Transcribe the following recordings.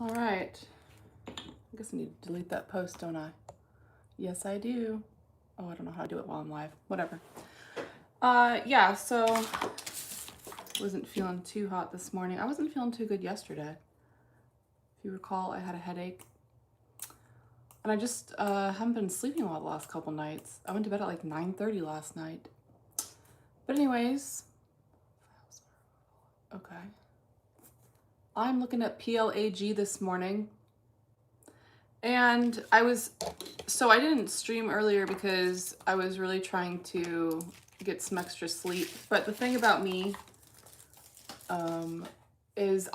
All right. I guess I need to delete that post, don't I? Yes, I do. Oh, I don't know how to do it while I'm live. Whatever. Yeah, so wasn't feeling too hot this morning. I wasn't feeling too good yesterday. If you recall, I had a headache. And I just haven't been sleeping well the last couple nights. I went to bed at like 9:30 last night. But anyways, okay. I'm looking at PLAG this morning. And I didn't stream earlier because I was really trying to get some extra sleep. But the thing about me is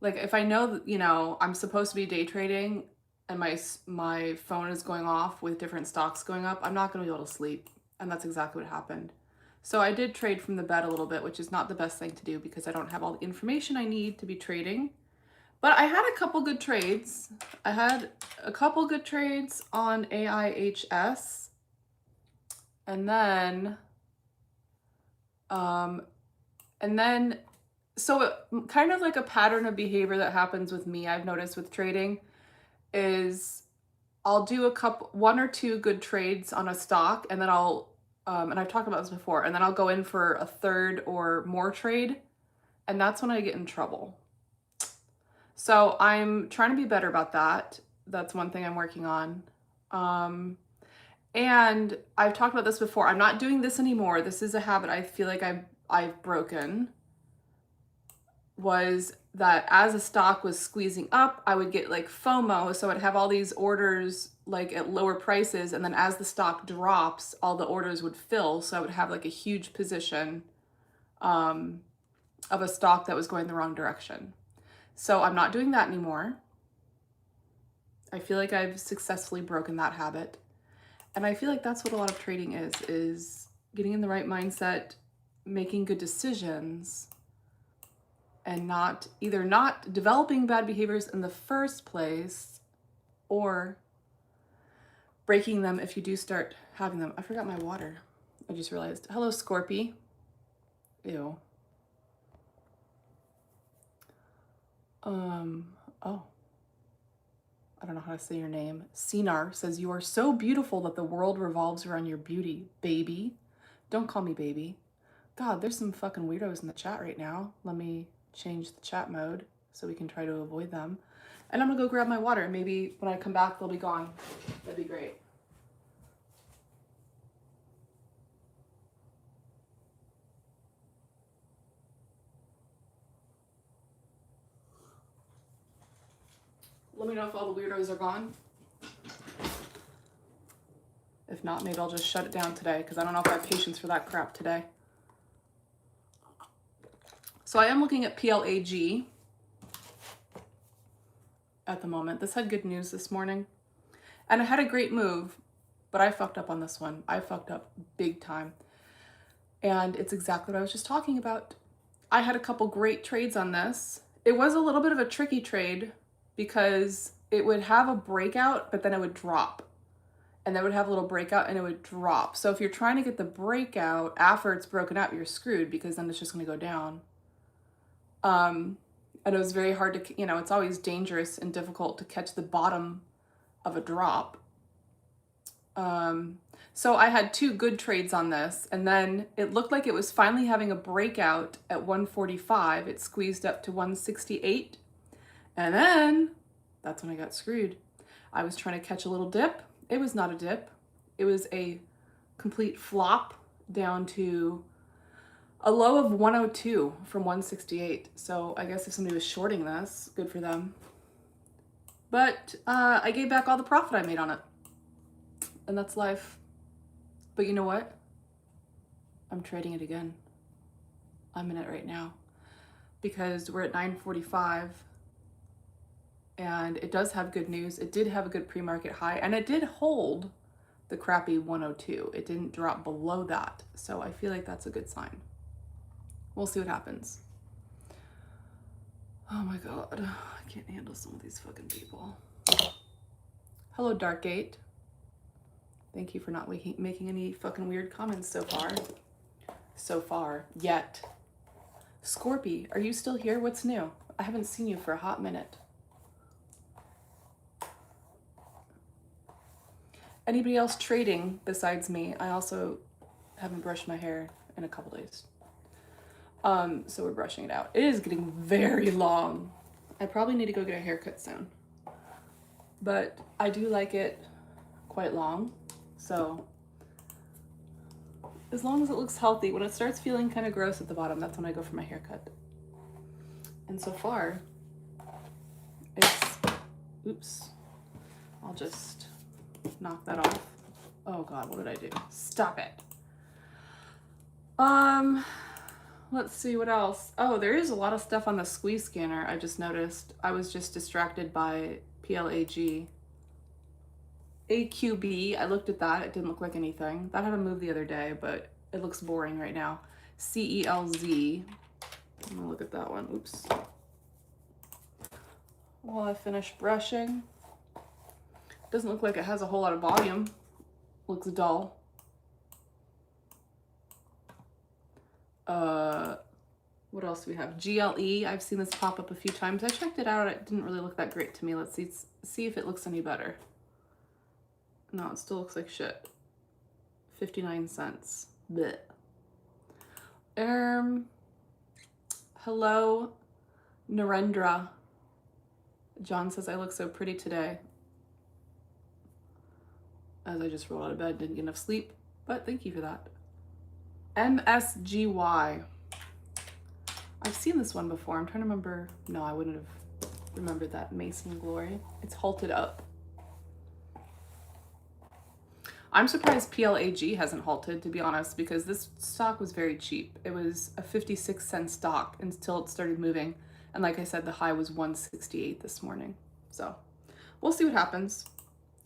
like if I know that, you know, I'm supposed to be day trading and my phone is going off with different stocks going up, I'm not going to be able to sleep. And that's exactly what happened. So I did trade from the bed a little bit, which is not the best thing to do because I don't have all the information I need to be trading. But I had a couple good trades. I had a couple good trades on AIHS. And then, so kind of like a pattern of behavior that happens with me, I've noticed with trading, is I'll do one or two good trades on a stock, and then and I've talked about this before, and then I'll go in for a third or more trade, and that's when I get in trouble. So I'm trying to be better about that. That's one thing I'm working on. And I've talked about this before. I'm not doing this anymore. This is a habit I feel like I've broken. Was that as a stock was squeezing up, I would get like FOMO. So I'd have all these orders like at lower prices. And then as the stock drops, all the orders would fill. So I would have like a huge position of a stock that was going the wrong direction. So I'm not doing that anymore. I feel like I've successfully broken that habit. And I feel like that's what a lot of trading is getting in the right mindset, making good decisions, and not developing bad behaviors in the first place or breaking them if you do start having them. I forgot my water. I just realized. Hello, Scorpy. Ew. Oh. I don't know how to say your name. Sinar says, "You are so beautiful that the world revolves around your beauty, baby." Don't call me baby. God, there's some fucking weirdos in the chat right now. Let me change the chat mode so we can try to avoid them. And I'm gonna go grab my water. Maybe when I come back, they'll be gone. That'd be great. Let me know if all the weirdos are gone. If not, maybe I'll just shut it down today because I don't know if I have patience for that crap today. So I am looking at PLAG at the moment. This had good news this morning. And it had a great move, but I fucked up on this one. I fucked up big time. And it's exactly what I was just talking about. I had a couple great trades on this. It was a little bit of a tricky trade because it would have a breakout, but then it would drop. And then it would have a little breakout and it would drop. So if you're trying to get the breakout after it's broken out, you're screwed because then it's just going to go down. And it was very hard to, you know, it's always dangerous and difficult to catch the bottom of a drop. So I had two good trades on this, and then it looked like it was finally having a breakout at 145. It squeezed up to 168, and then that's when I got screwed. I was trying to catch a little dip. It was not a dip. It was a complete flop down to a low of 102 from 168. So I guess if somebody was shorting this, good for them. But I gave back all the profit I made on it. And that's life. But you know what? I'm trading it again. I'm in it right now because we're at 9:45 and it does have good news. It did have a good pre-market high and it did hold the crappy 102. It didn't drop below that. So I feel like that's a good sign. We'll see what happens. Oh my God, I can't handle some of these fucking people. Hello, Darkgate. Thank you for not making any fucking weird comments so far. So far, yet. Scorpy, are you still here? What's new? I haven't seen you for a hot minute. Anybody else trading besides me? I also haven't brushed my hair in a couple days. So we're brushing it out. It is getting very long. I probably need to go get a haircut soon. But I do like it quite long. So as long as it looks healthy, when it starts feeling kind of gross at the bottom, that's when I go for my haircut. And so far, it's, oops, I'll just knock that off. Oh God, what did I do? Stop it. Let's see what else. Oh, there is a lot of stuff on the squeeze scanner. I just noticed. I was just distracted by PLAG. AQB, I looked at that. It didn't look like anything. That had a move the other day, but it looks boring right now. CELZ. I'm gonna look at that one. Oops. While I finish brushing. Doesn't look like it has a whole lot of volume. Looks dull. What else do we have? GLE, I've seen this pop up a few times. I checked it out. It didn't really look that great to me. Let's see if it looks any better. No, it still looks like shit. 59 cents. Blech. Hello, Narendra. John says I look so pretty today. As I just rolled out of bed, didn't get enough sleep, but thank you for that. MSGY. I've seen this one before. I'm trying to remember. No, I wouldn't have remembered that. Mason Glory. It's halted up. I'm surprised PLAG hasn't halted, to be honest, because this stock was very cheap. It was a 56-cent stock until it started moving. And like I said, the high was 168 this morning. So we'll see what happens.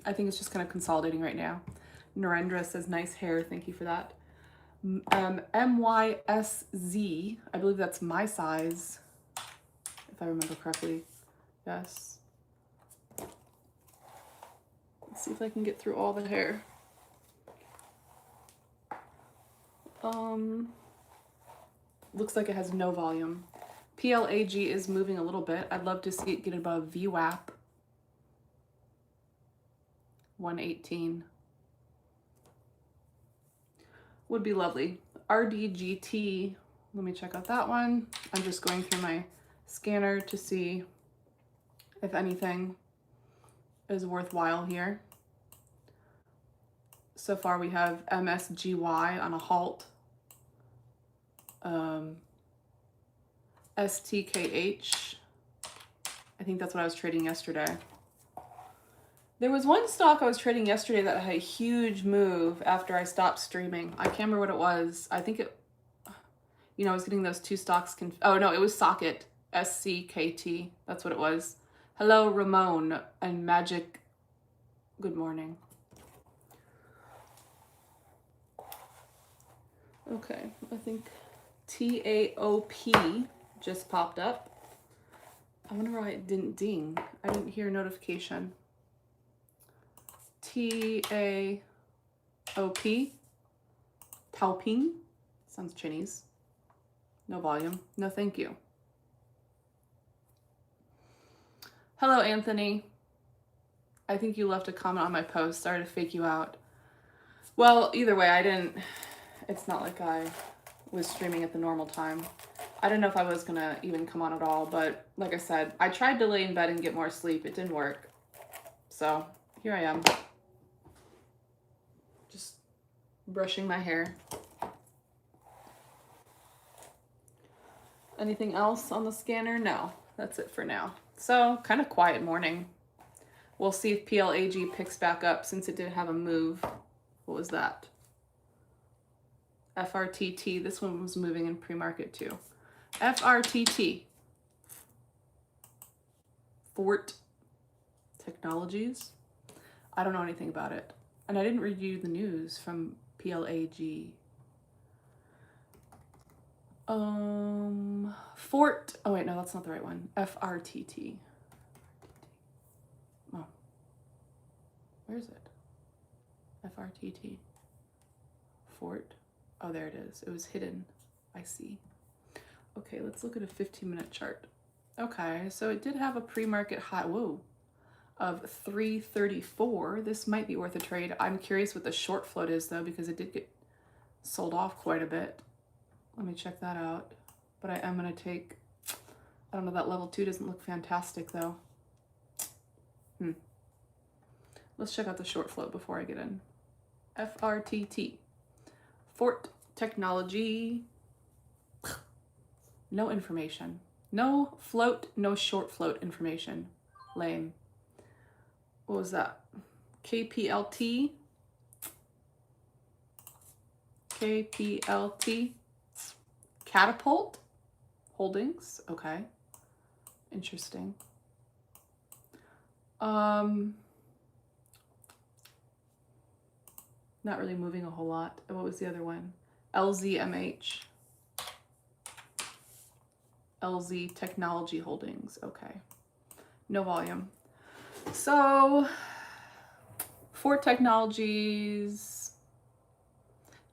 I think it's just kind of consolidating right now. Narendra says, nice hair. Thank you for that. MYSZ, I believe that's my size, if I remember correctly. Yes. Let's see if I can get through all the hair. Looks like it has no volume. PLAG is moving a little bit. I'd love to see it get above VWAP. 118. Would be lovely. RDGT, let me check out that one. I'm just going through my scanner to see if anything is worthwhile here. So far we have MSGY on a halt. STKH, I think that's what I was trading yesterday. There was one stock I was trading yesterday that had a huge move after I stopped streaming. I can't remember what it was. I think it, you know, I was getting those two stocks. Oh no, it was Socket, SCKT. That's what it was. Hello, Ramon and Magic. Good morning. Okay, I think TAOP just popped up. I wonder why it didn't ding. I didn't hear a notification. TAOP, Taoping, sounds Chinese. No volume, no thank you. Hello, Anthony. I think you left a comment on my post. Sorry to fake you out. Well, either way, I didn't, it's not like I was streaming at the normal time. I didn't know if I was gonna even come on at all, but like I said, I tried to lay in bed and get more sleep. It didn't work. So here I am. Just brushing my hair. Anything else on the scanner? No, that's it for now. So kind of quiet morning. We'll see if PLAG picks back up since it did have a move. What was that? FRTT, this one was moving in pre-market too. FRTT. Fort Technologies. I don't know anything about it. And I didn't review the news from PLAG. Fort, oh wait, no, that's not the right one. FRTT. Oh, where is it? FRTT. Fort. Oh, there it is. It was hidden. I see. Okay, let's look at a 15-minute chart. Okay, so it did have a pre-market high, whoa, of 334. This might be worth a trade. I'm curious what the short float is though, because it did get sold off quite a bit. Let me check that out. But I am gonna take, I don't know, that level 2 doesn't look fantastic though. Let's check out the short float before I get in. FRTT. Fort Technology. No information. No float, no short float information. Lame. What was that? KPLT. KPLT. Catapult Holdings. Okay. Interesting. Not really moving a whole lot. What was the other one? LZMH. LZ Technology Holdings. Okay. No volume. So, Fort Technologies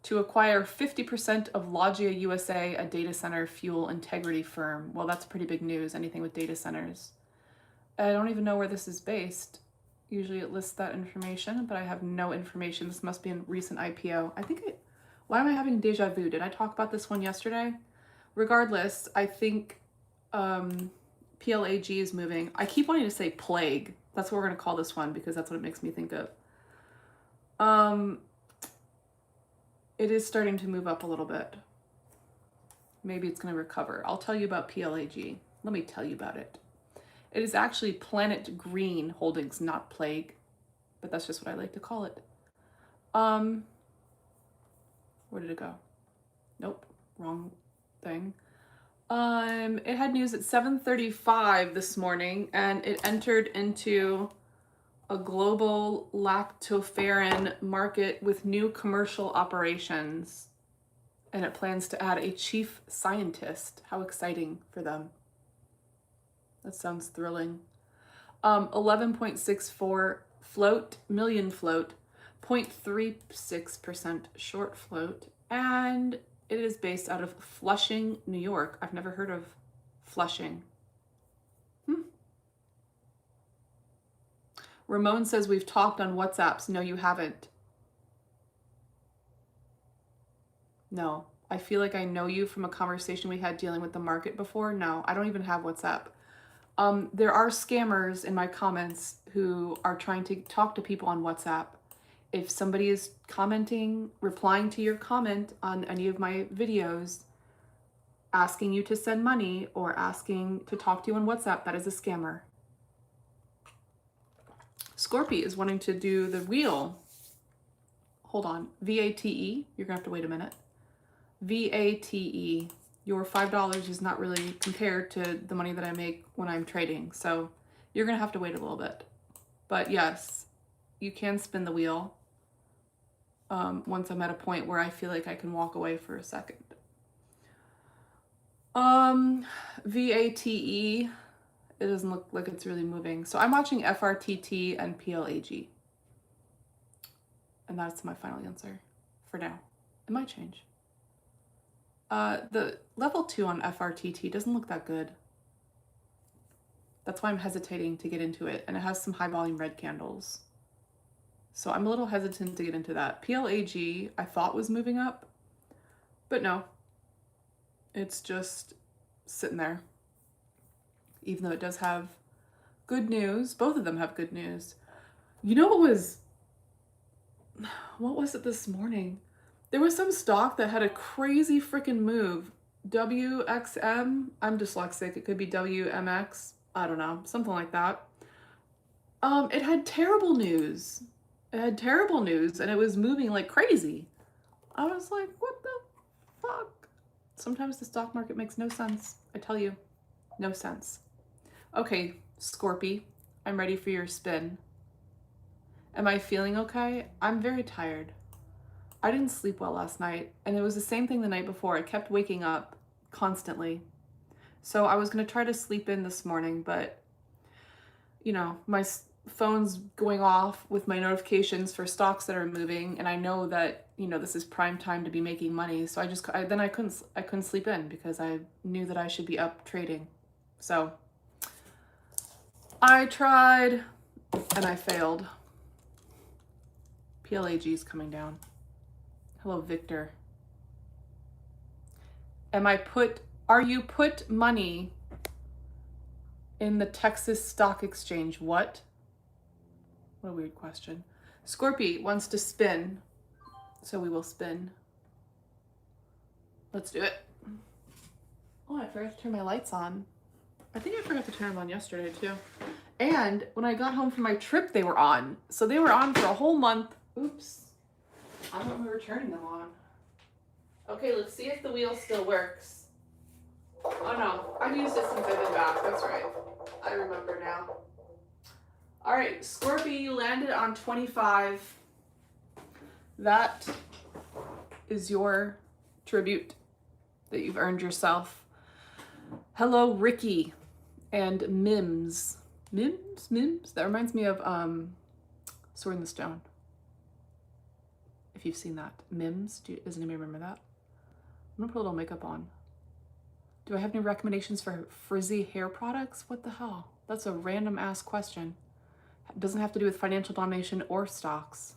to acquire 50% of Logia USA, a data center fuel integrity firm. Well, that's pretty big news, anything with data centers. I don't even know where this is based. Usually it lists that information, but I have no information. This must be a recent IPO. Why am I having deja vu? Did I talk about this one yesterday? Regardless, I think PLAG is moving. I keep wanting to say PLAG. That's what we're going to call this one because that's what it makes me think of. It is starting to move up a little bit. Maybe it's going to recover. I'll tell you about PLAG. Let me tell you about it. It is actually Planet Green Holdings, not Plague, but that's just what I like to call it. Where did it go? Nope, wrong thing. It had news at 7:35 this morning, and it entered into a global lactoferrin market with new commercial operations, and it plans to add a chief scientist. How exciting for them. That sounds thrilling. 11.64 float, million float, 0.36% short float, and it is based out of Flushing, New York. I've never heard of Flushing. Ramon says we've talked on WhatsApps. No, you haven't. No, I feel like I know you from a conversation we had dealing with the market before. No, I don't even have WhatsApp. There are scammers in my comments who are trying to talk to people on WhatsApp. If somebody is commenting, replying to your comment on any of my videos, asking you to send money or asking to talk to you on WhatsApp, that is a scammer. Scorpy is wanting to do the wheel. Hold on. VATE. You're going to have to wait a minute. VATE. Your $5 is not really compared to the money that I make when I'm trading. So you're going to have to wait a little bit. But yes, you can spin the wheel once I'm at a point where I feel like I can walk away for a second. VATE, it doesn't look like it's really moving. So I'm watching FRTT and PLAG. And that's my final answer for now. It might change. The level 2 on FRTT doesn't look that good. That's why I'm hesitating to get into it. And it has some high volume red candles. So I'm a little hesitant to get into that. PLAG I thought was moving up, but no. It's just sitting there. Even though it does have good news. Both of them have good news. You know what was it this morning? There was some stock that had a crazy freaking move. WXM, I'm dyslexic, it could be WMX, I don't know, something like that. It had terrible news. It had terrible news and it was moving like crazy. I was like, what the fuck? Sometimes the stock market makes no sense. I tell you, no sense. Okay, Scorpy, I'm ready for your spin. Am I feeling okay? I'm very tired. I didn't sleep well last night, and it was the same thing the night before. I kept waking up constantly. So I was going to try to sleep in this morning, but, you know, my phone's going off with my notifications for stocks that are moving, and I know that, you know, this is prime time to be making money. So I couldn't sleep in because I knew that I should be up trading. So I tried and I failed. PLAG is coming down. Hello, Victor. Are you put money in the Texas Stock Exchange? What? What a weird question. Scorpy wants to spin, so we will spin. Let's do it. Oh, I forgot to turn my lights on. I think I forgot to turn them on yesterday too. And when I got home from my trip, they were on. So they were on for a whole month. Oops. I don't remember turning them on. Okay, let's see if the wheel still works. Oh no, I've used it since I've been back. That's right. I remember now. All right, Scorpio, you landed on 25. That is your tribute that you've earned yourself. Hello, Ricky and Mims. Mims? That reminds me of Sword in the Stone. If you've seen that. Mims? Does anybody remember that? I'm gonna put a little makeup on. Do I have any recommendations for frizzy hair products? What the hell? That's a random ass question. It doesn't have to do with financial domination or stocks.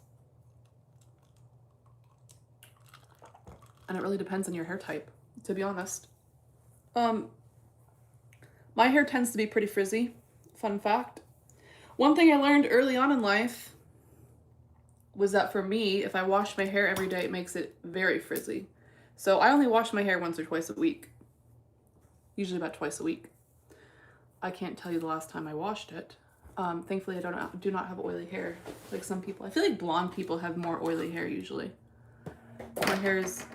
And it really depends on your hair type, to be honest. My hair tends to be pretty frizzy. Fun fact. One thing I learned early on in life was that for me, if I wash my hair every day, it makes it very frizzy. So I only wash my hair once or twice a week. Usually about twice a week. I can't tell you the last time I washed it. Thankfully, I do not have oily hair like some people. I feel like blonde people have more oily hair usually. My hair is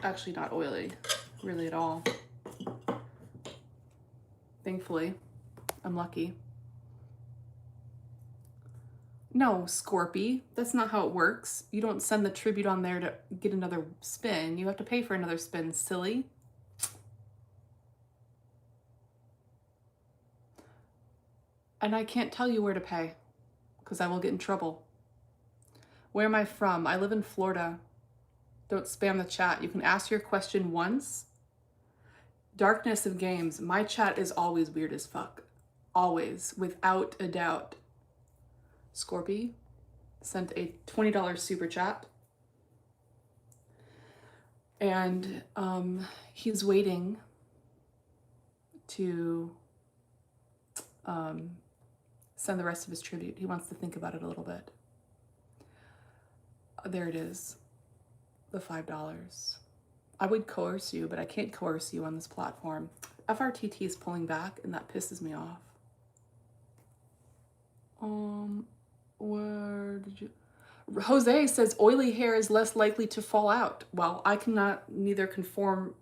actually not oily, really at all. Thankfully, I'm lucky. No, Scorpy, that's not how it works. You don't send the tribute on there to get another spin. You have to pay for another spin, silly. And I can't tell you where to pay because I will get in trouble. Where am I from? I live in Florida. Don't spam the chat. You can ask your question once. Darkness of games. My chat is always weird as fuck. Always, without a doubt. Scorpy sent a $20 super chat. And he's waiting to send the rest of his tribute. He wants to think about it a little bit. There it is. The $5. I would coerce you, but I can't coerce you on this platform. FRTT is pulling back, and that pisses me off. Where did you... Jose says oily hair is less likely to fall out. Well, I cannot neither confirm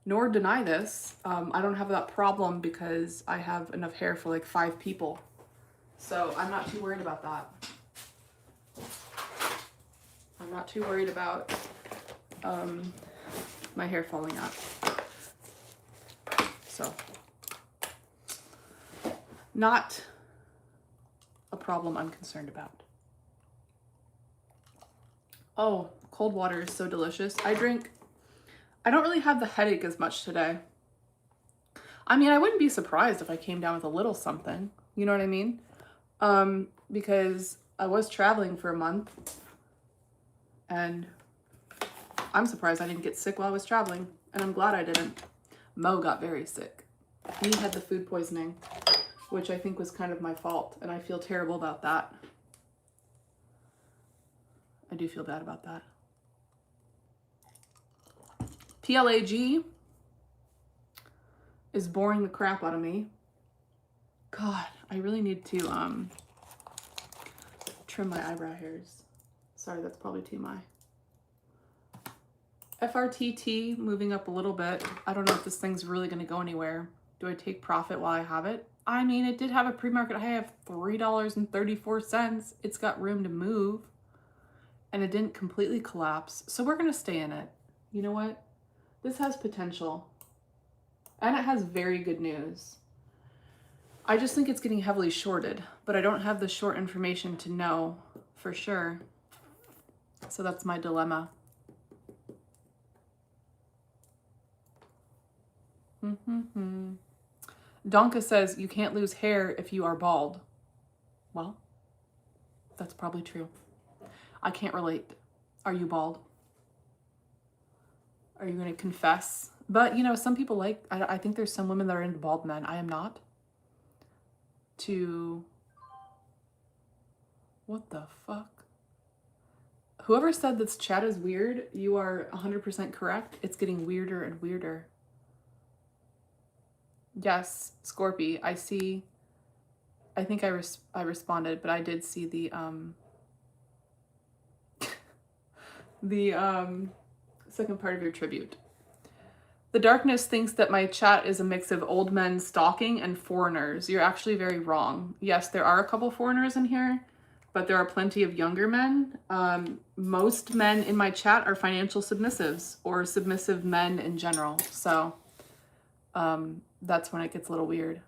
nor deny this. I don't have that problem because I have enough hair for like 5 people. So I'm not too worried about that. I'm not too worried about my hair falling out. So, not a problem I'm concerned about. Oh, cold water is so delicious. I don't really have the headache as much today. I mean, I wouldn't be surprised if I came down with a little something. You know what I mean? Because I was traveling for a month. And I'm surprised I didn't get sick while I was traveling. And I'm glad I didn't. Mo got very sick. He had the food poisoning, which I think was kind of my fault. And I feel terrible about that. I do feel bad about that. PLAG is boring the crap out of me. God, I really need to trim my eyebrow hairs. Sorry, that's probably TMI. FRTT moving up a little bit. I don't know if this thing's really going to go anywhere. Do I take profit while I have it? I mean, it did have a pre-market high of $3.34. It's got room to move. And it didn't completely collapse. So we're going to stay in it. You know what? This has potential. And it has very good news. I just think it's getting heavily shorted. But I don't have the short information to know for sure. So that's my dilemma. Donka says you can't lose hair if you are bald. Well, that's probably true. I can't relate. Are you bald? Are you going to confess? But, you know, some people like, I think there's some women that are into bald men. I am not. What the fuck? Whoever said this chat is weird, you are 100% correct. It's getting weirder and weirder. Yes, Scorpy, I see. I think I responded, but I did see the second part of your tribute. The darkness thinks that my chat is a mix of old men stalking and foreigners. You're actually very wrong. Yes, there are a couple foreigners in here, but there are plenty of younger men. Most men in my chat are financial submissives or submissive men in general. So that's when it gets a little weird.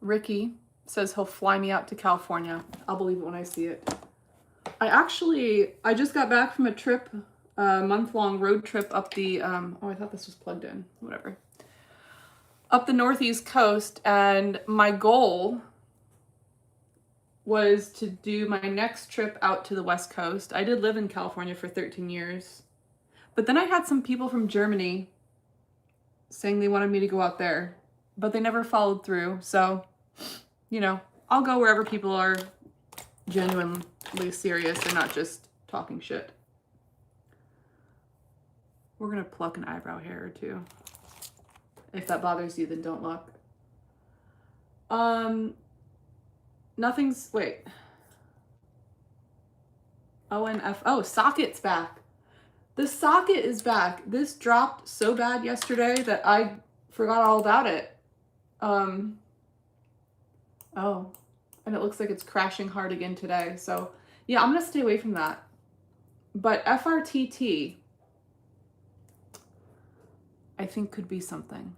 Ricky says he'll fly me out to California. I'll believe it when I see it. I just got back from a trip, a month-long road trip up the, oh, I thought this was plugged in, whatever. Up the Northeast coast, and my goal was to do my next trip out to the West Coast. I did live in California for 13 years, but then I had some people from Germany saying they wanted me to go out there, but they never followed through. So, you know, I'll go wherever people are genuinely serious and not just talking shit. We're gonna pluck an eyebrow hair or two. If that bothers you, then don't look. Nothing's, wait. ONF, oh, socket's back. The socket is back. This dropped so bad yesterday that I forgot all about it. Oh, and it looks like it's crashing hard again today. So yeah, I'm gonna stay away from that. But FRTT, I think could be something.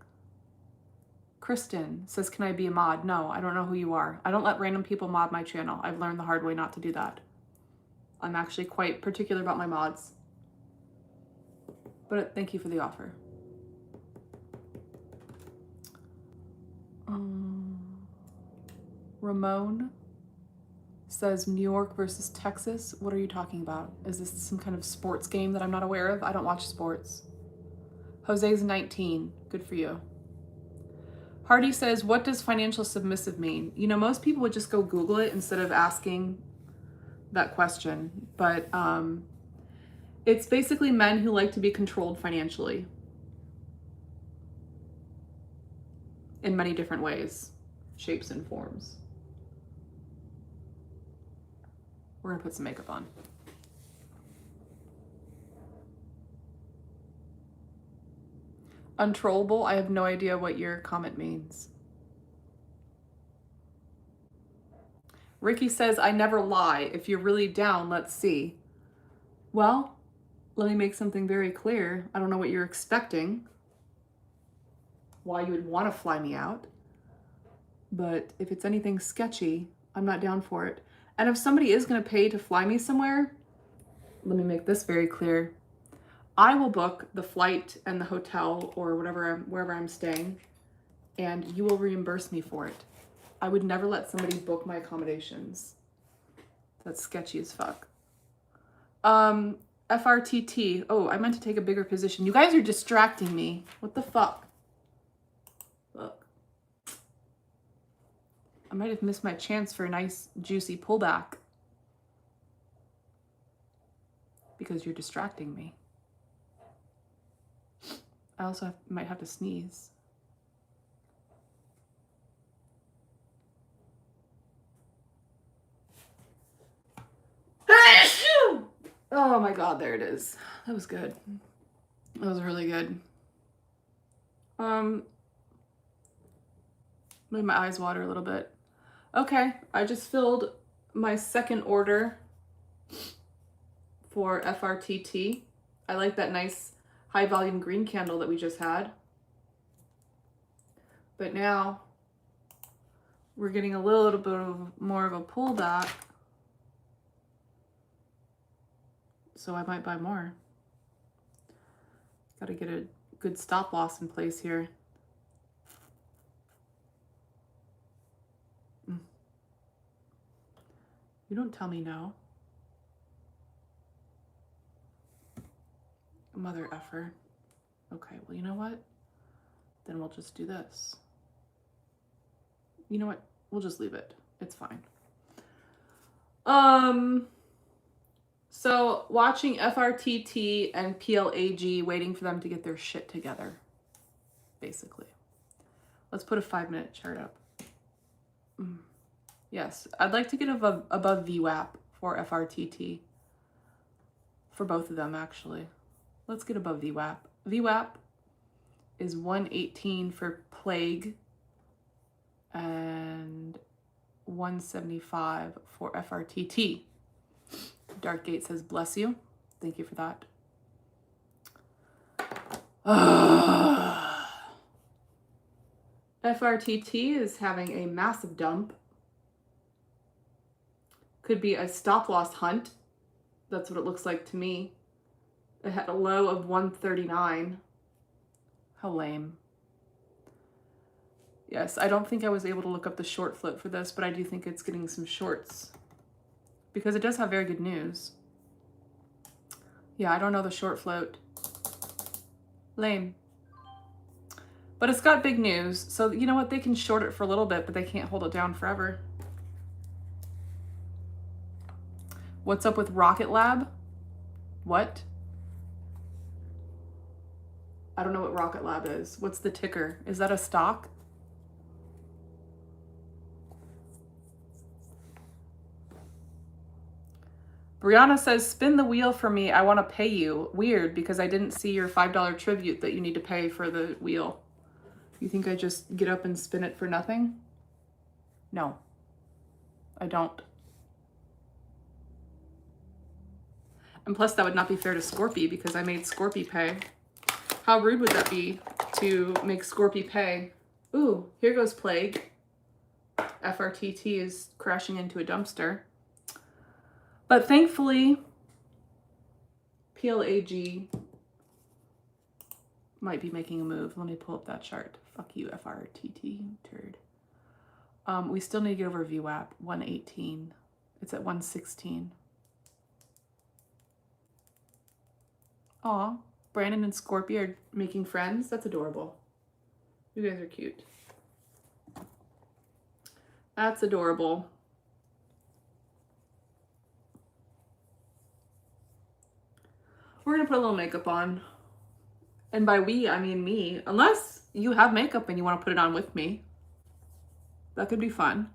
Kristen says, can I be a mod? No, I don't know who you are. I don't let random people mod my channel. I've learned the hard way not to do that. I'm actually quite particular about my mods. But thank you for the offer. Ramon says New York versus Texas. What are you talking about? Is this some kind of sports game that I'm not aware of? I don't watch sports. Jose's 19. Good for you. Hardy says, what does financial submissive mean? You know, most people would just go Google it instead of asking that question. But it's basically men who like to be controlled financially in many different ways, shapes, and forms. We're gonna put some makeup on. Untrollable, I have no idea what your comment means. Ricky says, I never lie. If you're really down, let's see. Well, let me make something very clear. I don't know what you're expecting, why you would want to fly me out. But if it's anything sketchy, I'm not down for it. And if somebody is going to pay to fly me somewhere, let me make this very clear. I will book the flight and the hotel or wherever I'm staying, and you will reimburse me for it. I would never let somebody book my accommodations. That's sketchy as fuck. FRTT. Oh, I meant to take a bigger position. You guys are distracting me. What the fuck? Look. I might have missed my chance for a nice, juicy pullback. Because you're distracting me. I also might have to sneeze. Oh my God, there it is. That was good. That was really good. Made my eyes water a little bit. Okay, I just filled my second order for FRTT. I like that nice high volume green candle that we just had. But now we're getting a little bit more of a pullback. So I might buy more. Got to get a good stop loss in place here. You don't tell me no. Mother effer. Okay, well, you know what? Then we'll just do this. You know what? We'll just leave it. It's fine. So watching FRTT and PLAG, waiting for them to get their shit together, basically. Let's put a 5-minute chart up. Yes, I'd like to get above VWAP for FRTT. For both of them, actually. Let's get above VWAP. VWAP is 118 for PLAG and 175 for FRTT. Darkgate says, bless you. Thank you for that. FRTT is having a massive dump. Could be a stop loss hunt. That's what it looks like to me. It had a low of 139. How lame. Yes, I don't think I was able to look up the short float for this, but I do think it's getting some shorts because it does have very good news. Yeah, I don't know the short float. Lame. But it's got big news, so you know what? They can short it for a little bit, but they can't hold it down forever. What's up with Rocket Lab? What? I don't know what Rocket Lab is. What's the ticker? Is that a stock? Brianna says, spin the wheel for me. I want to pay you. Weird, because I didn't see your $5 tribute that you need to pay for the wheel. You think I just get up and spin it for nothing? No, I don't. And plus, that would not be fair to Scorpy because I made Scorpy pay. How rude would that be to make Scorpy pay? Ooh, here goes Plague. FRTT is crashing into a dumpster. But thankfully, PLAG might be making a move. Let me pull up that chart. Fuck you, FRTT, turd. We still need to get over VWAP, 118. It's at 116. Aw, Brandon and Scorpio are making friends. That's adorable. You guys are cute. That's adorable. We're gonna put a little makeup on. And by we, I mean me. Unless you have makeup and you want to put it on with me. That could be fun.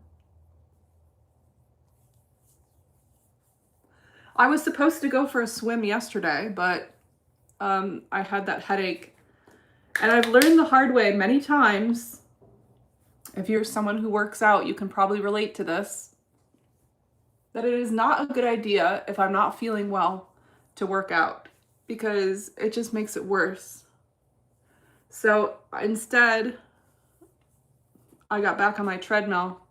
I was supposed to go for a swim yesterday, but I had that headache. And I've learned the hard way many times. If you're someone who works out, you can probably relate to this. That it is not a good idea if I'm not feeling well to work out because it just makes it worse. So instead, I got back on my treadmill.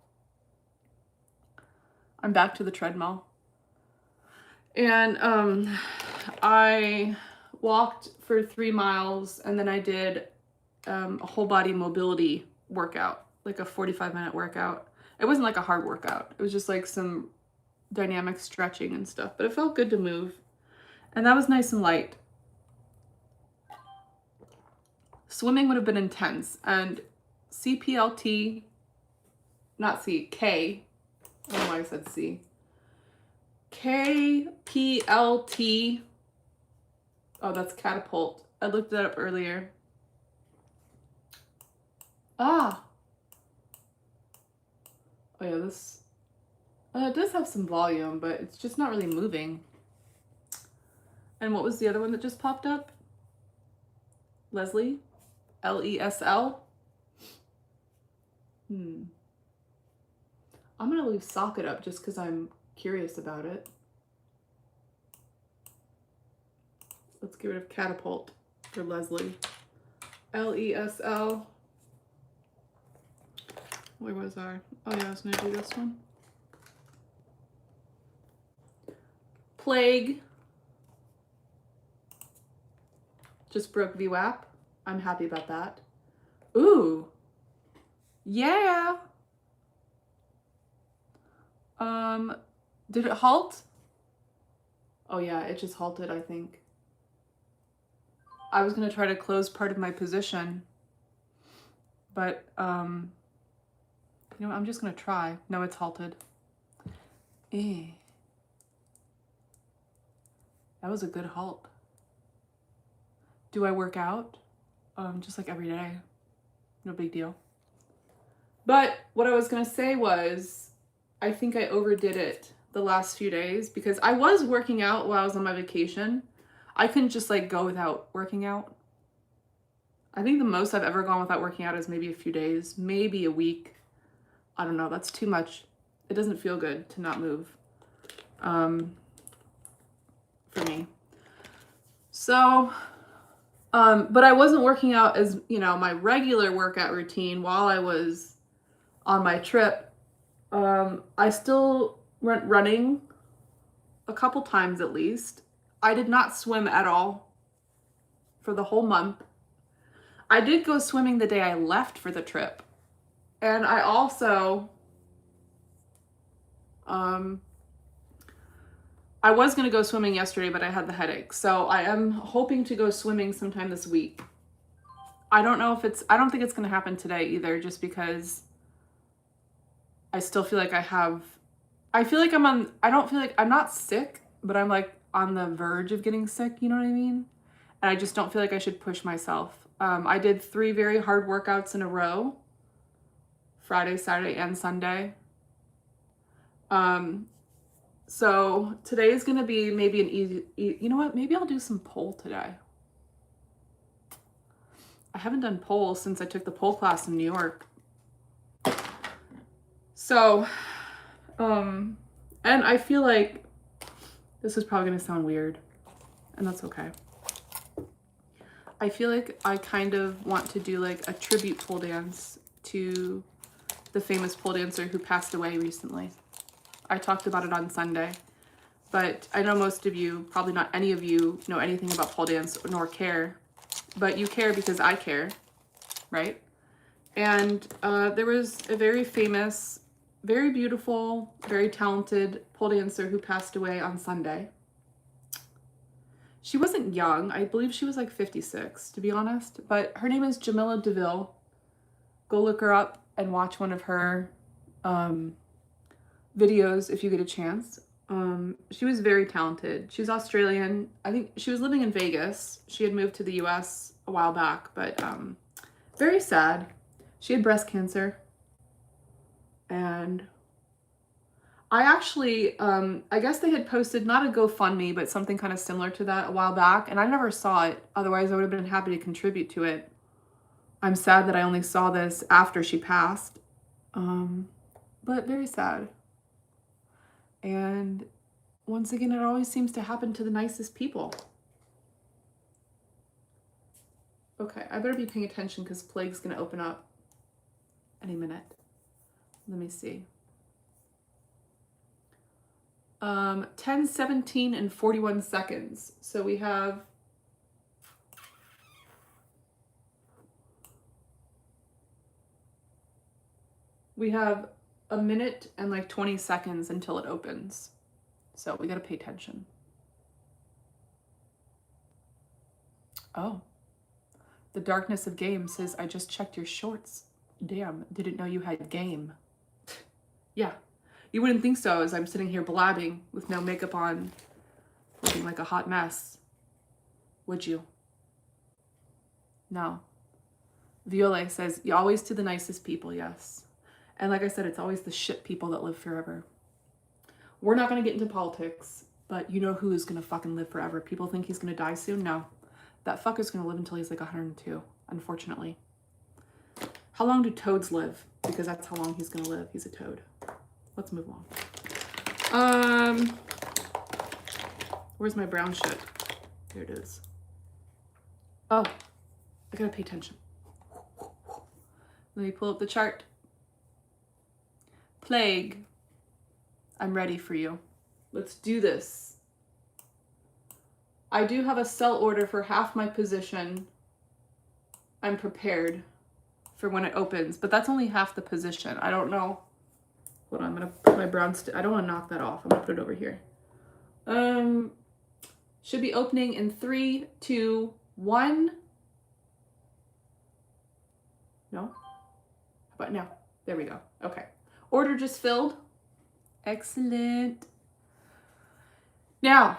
I'm back to the treadmill. And I walked for 3 miles and then I did a whole body mobility workout, like a 45-minute workout. It wasn't like a hard workout. It was just like some dynamic stretching and stuff, but it felt good to move. And that was nice and light. Swimming would have been intense, and CPLT, not C, K, I don't know why I said C. KPLT, oh, that's catapult. I looked that up earlier. Ah. Oh yeah, this, it does have some volume, but it's just not really moving. And what was the other one that just popped up? Leslie? LESL? I'm gonna leave socket up just because I'm curious about it. Let's get rid of catapult for Leslie. LESL. Where was our? Oh yeah, I was gonna do this one. Plague. Just broke VWAP. I'm happy about that. Ooh. Yeah. Did it halt? Oh yeah, it just halted, I think. I was gonna try to close part of my position, but you know, I'm just gonna try. No, it's halted. Eh. That was a good halt. Do I work out? Just like every day. No big deal. But what I was gonna say was, I think I overdid it the last few days because I was working out while I was on my vacation. I couldn't just like go without working out. I think the most I've ever gone without working out is maybe a few days, maybe a week. I don't know, that's too much. It doesn't feel good to not move for me. So, but I wasn't working out as, you know, my regular workout routine while I was on my trip. I still went running a couple times at least. I did not swim at all for the whole month. I did go swimming the day I left for the trip. And I also, I was going to go swimming yesterday, but I had the headache. So I am hoping to go swimming sometime this week. I don't know if it's, I don't think it's going to happen today either, just because I still feel like I feel like I don't feel like I'm not sick, but I'm like on the verge of getting sick. You know what I mean? And I just don't feel like I should push myself. I did 3 very hard workouts in a row, Friday, Saturday, and Sunday. So today is going to be maybe an easy, you know what? Maybe I'll do some pole today. I haven't done pole since I took the pole class in New York. So, and I feel like this is probably going to sound weird, and that's okay. I feel like I kind of want to do like a tribute pole dance to the famous pole dancer who passed away recently. I talked about it on Sunday, but I know most of you, probably not any of you, know anything about pole dance nor care, but you care because I care, right? And there was a very famous, very beautiful, very talented pole dancer who passed away on Sunday. She wasn't young. I believe she was like 56, to be honest, but her name is Jamila DeVille. Go look her up and watch one of her videos if you get a chance. She was very talented. She's Australian. I think she was living in Vegas. She had moved to the US a while back, but very sad. She had breast cancer. And I actually, I guess they had posted not a GoFundMe, but something kind of similar to that a while back. And I never saw it. Otherwise, I would have been happy to contribute to it. I'm sad that I only saw this after she passed. But very sad. And once again, it always seems to happen to the nicest people. Okay, I better be paying attention because PLAG's going to open up any minute. Let me see. 10, 17, and 41 seconds. So we have a minute and like 20 seconds until it opens. So we got to pay attention. Oh, the darkness of game says, I just checked your shorts. Damn, didn't know you had game. Yeah, you wouldn't think so as I'm sitting here blabbing with no makeup on, looking like a hot mess. Would you? No. Violet says, you always to the nicest people, yes. And like I said, it's always the shit people that live forever. We're not going to get into politics, but you know who is going to fucking live forever? People think he's going to die soon? No. That fucker's going to live until he's like 102, unfortunately. How long do toads live? Because that's how long he's going to live. He's a toad. Let's move on. Where's my brown shit? There it is. Oh, I got to pay attention. Let me pull up the chart. PLAG. I'm ready for you. Let's do this. I do have a sell order for half my position. I'm prepared for when it opens, but that's only half the position. I don't know Hold on, I'm gonna put my brown stick. I don't want to knock that off. I'm gonna put it over here. Should be opening in 3, 2, 1. No? How about now? There we go. Okay. Order just filled. Excellent. Now,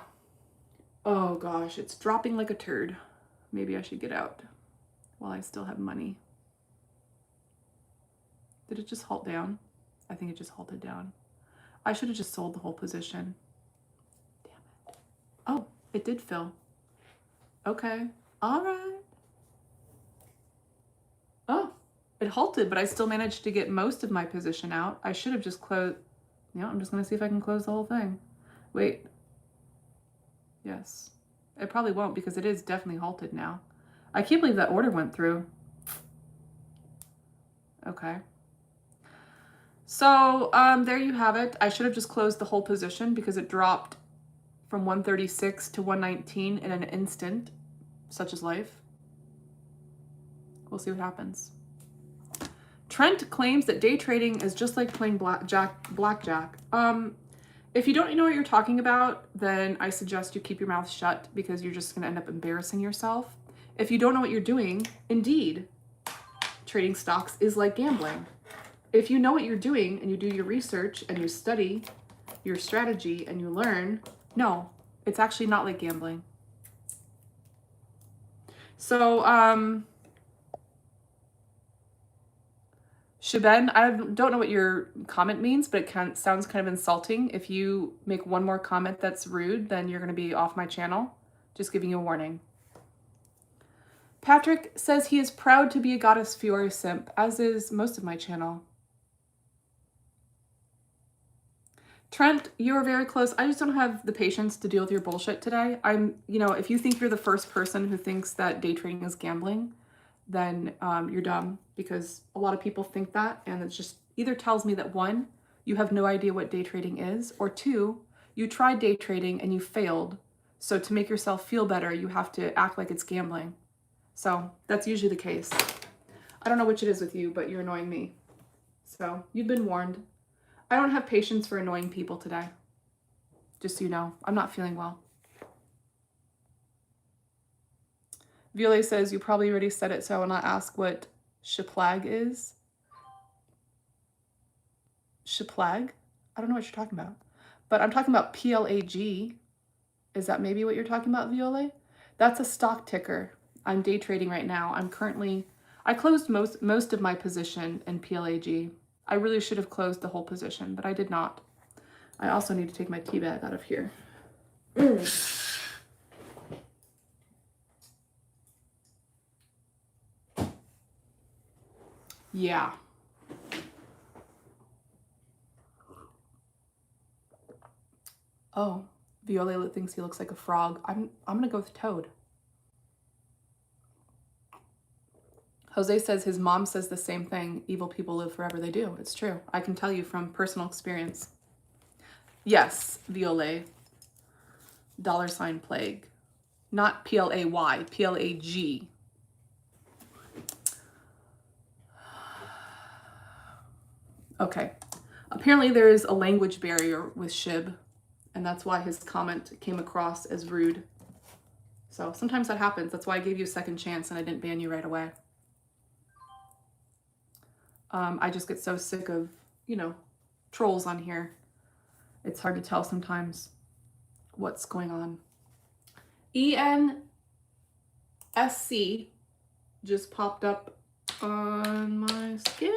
oh gosh, it's dropping like a turd. Maybe I should get out while I still have money. Did it just halt down? I think it just halted down. I should have just sold the whole position. Damn it. Oh, it did fill. Okay. All right. Oh, it halted, but I still managed to get most of my position out. I should have just closed. Yeah, I'm just going to see if I can close the whole thing. Wait. Yes. It probably won't because it is definitely halted now. I can't believe that order went through. Okay. So there you have it. I should have just closed the whole position because it dropped from 136 to 119 in an instant. Such is life. We'll see what happens. Trent claims that day trading is just like playing blackjack. If you don't know what you're talking about, then I suggest you keep your mouth shut because you're just going to end up embarrassing yourself. If you don't know what you're doing, indeed, trading stocks is like gambling. If you know what you're doing and you do your research and you study your strategy and you learn, no, it's actually not like gambling. So, Shaben, I don't know what your comment means, but it sounds kind of insulting. If you make one more comment that's rude, then you're going to be off my channel. Just giving you a warning. Patrick says he is proud to be a Goddess Fiore simp, as is most of my channel. Trent, you are very close. I just don't have the patience to deal with your bullshit today. If you think you're the first person who thinks that day trading is gambling, then you're dumb, because a lot of people think that, and it just either tells me that 1, you have no idea what day trading is, or 2, you tried day trading and you failed. So to make yourself feel better, you have to act like it's gambling. So that's usually the case. I don't know which it is with you, but you're annoying me. So you've been warned. I don't have patience for annoying people today. Just so you know, I'm not feeling well. Violet says, you probably already said it, so I will not ask what PLAG is. PLAG? I don't know what you're talking about. But I'm talking about PLAG. Is that maybe what you're talking about, Violet? That's a stock ticker. I'm day trading right now. I closed most of my position in PLAG. I really should have closed the whole position, but I did not. I also need to take my tea bag out of here. Yeah. Oh, Viola thinks he looks like a frog. I'm gonna go with Toad. Jose says his mom says the same thing. Evil people live forever. They do. It's true. I can tell you from personal experience. Yes, Violet. $PLAG. Not PLAY, PLAG. Okay. Apparently there is a language barrier with Shib, and that's why his comment came across as rude. So sometimes that happens. That's why I gave you a second chance and I didn't ban you right away. I just get so sick of, trolls on here. It's hard to tell sometimes what's going on. ENSC just popped up on my scanner.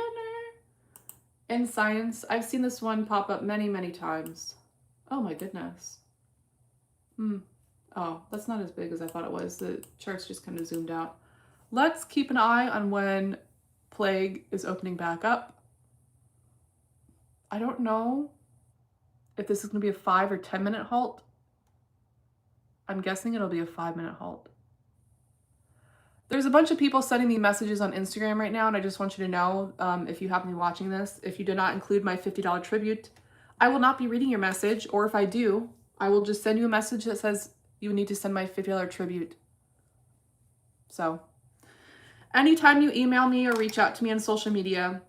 In science, I've seen this one pop up many, many times. Oh my goodness. Oh, that's not as big as I thought it was. The chart's just kind of zoomed out. Let's keep an eye on when PLAG is opening back up. I don't know if this is going to be a 5 or 10 minute halt. I'm guessing it'll be a 5-minute halt. There's a bunch of people sending me messages on Instagram right now, and I just want you to know, if you happen to be watching this, if you did not include my $50 tribute, I will not be reading your message, or if I do, I will just send you a message that says you need to send my $50 tribute. So anytime you email me or reach out to me on social media,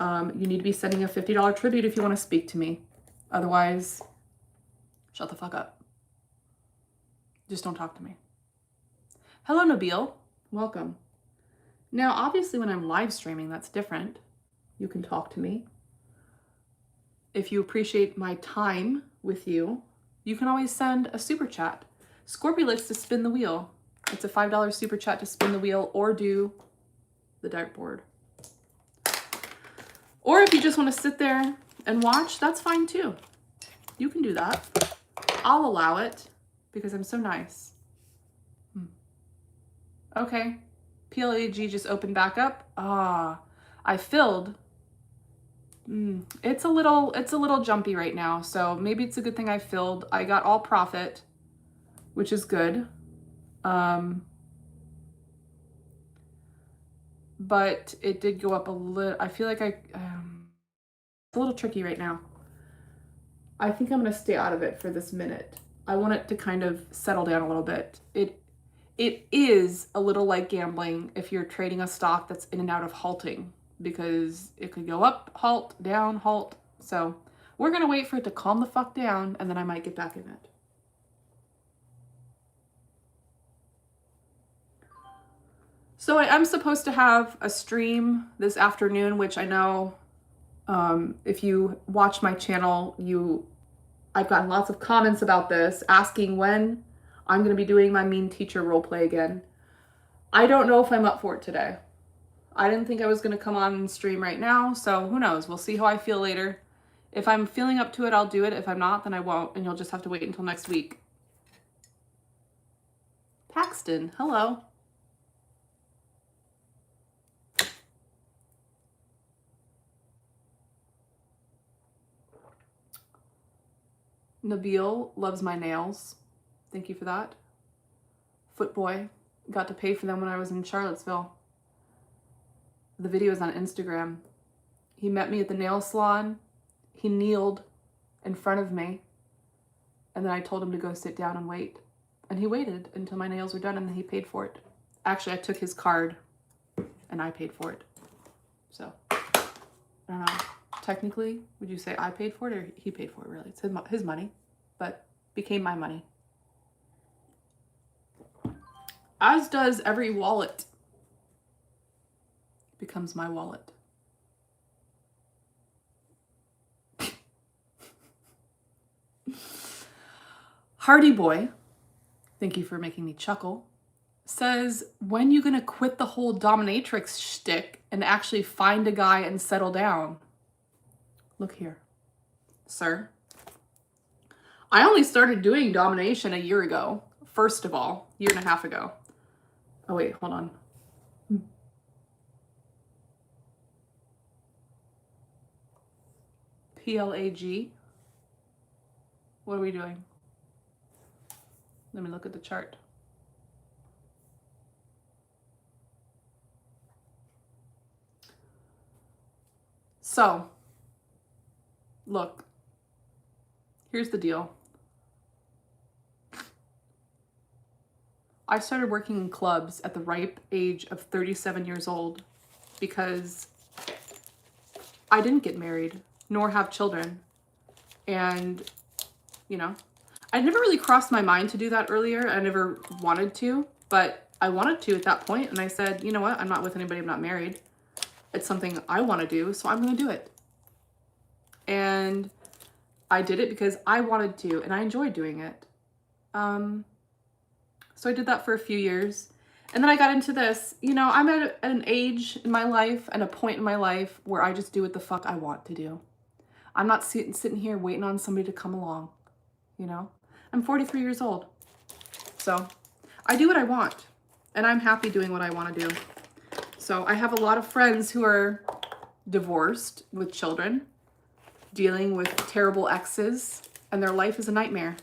You need to be sending a $50 tribute if you want to speak to me. Otherwise, shut the fuck up. Just don't talk to me. Hello, Nabil. Welcome. Now, obviously, when I'm live streaming, that's different. You can talk to me. If you appreciate my time with you, you can always send a super chat. Scorpio likes to spin the wheel. It's a $5 super chat to spin the wheel or do the dartboard. Or if you just want to sit there and watch, that's fine too. You can do that. I'll allow it because I'm so nice. Okay. PLAG just opened back up. I filled. It's a little jumpy right now, so maybe it's a good thing I filled. I got all profit, which is good. But it did go up a little. I feel like it's a little tricky right now. I think I'm gonna stay out of it for this minute. I want it to kind of settle down a little bit. It is a little like gambling if you're trading a stock that's in and out of halting, because it could go up, halt, down, halt. So we're gonna wait for it to calm the fuck down, and then I might get back in it. So I am supposed to have a stream this afternoon, which I know if you watch my channel, I've gotten lots of comments about this, asking when I'm going to be doing my mean teacher roleplay again. I don't know if I'm up for it today. I didn't think I was going to come on and stream right now, so who knows? We'll see how I feel later. If I'm feeling up to it, I'll do it. If I'm not, then I won't, and you'll just have to wait until next week. Paxton, hello. Nabil loves my nails. Thank you for that. Footboy, got to pay for them when I was in Charlottesville. The video is on Instagram. He met me at the nail salon. He kneeled in front of me. And then I told him to go sit down and wait. And he waited until my nails were done, and then he paid for it. Actually, I took his card and I paid for it. So, I don't know. Technically, would you say I paid for it or he paid for it, really? It's his money, but became my money. As does every wallet. It becomes my wallet. Hardy Boy, thank you for making me chuckle, says, when you gonna quit the whole dominatrix shtick and actually find a guy and settle down? Look here, sir. I only started doing domination a year ago. First of all, year and a half ago. Oh wait, hold on. PLAG. What are we doing? Let me look at the chart. So, look, here's the deal. I started working in clubs at the ripe age of 37 years old because I didn't get married nor have children. And, you know, I never really crossed my mind to do that earlier. I never wanted to, but I wanted to at that point. And I said, you know what? I'm not with anybody. I'm not married. It's something I want to do, so I'm going to do it. And I did it because I wanted to, and I enjoyed doing it. So I did that for a few years. And then I got into this. You know, I'm at an age in my life and a point in my life where I just do what the fuck I want to do. I'm not sitting here waiting on somebody to come along, you know? I'm 43 years old. So I do what I want, and I'm happy doing what I want to do. So I have a lot of friends who are divorced with children, dealing with terrible exes, and their life is a nightmare.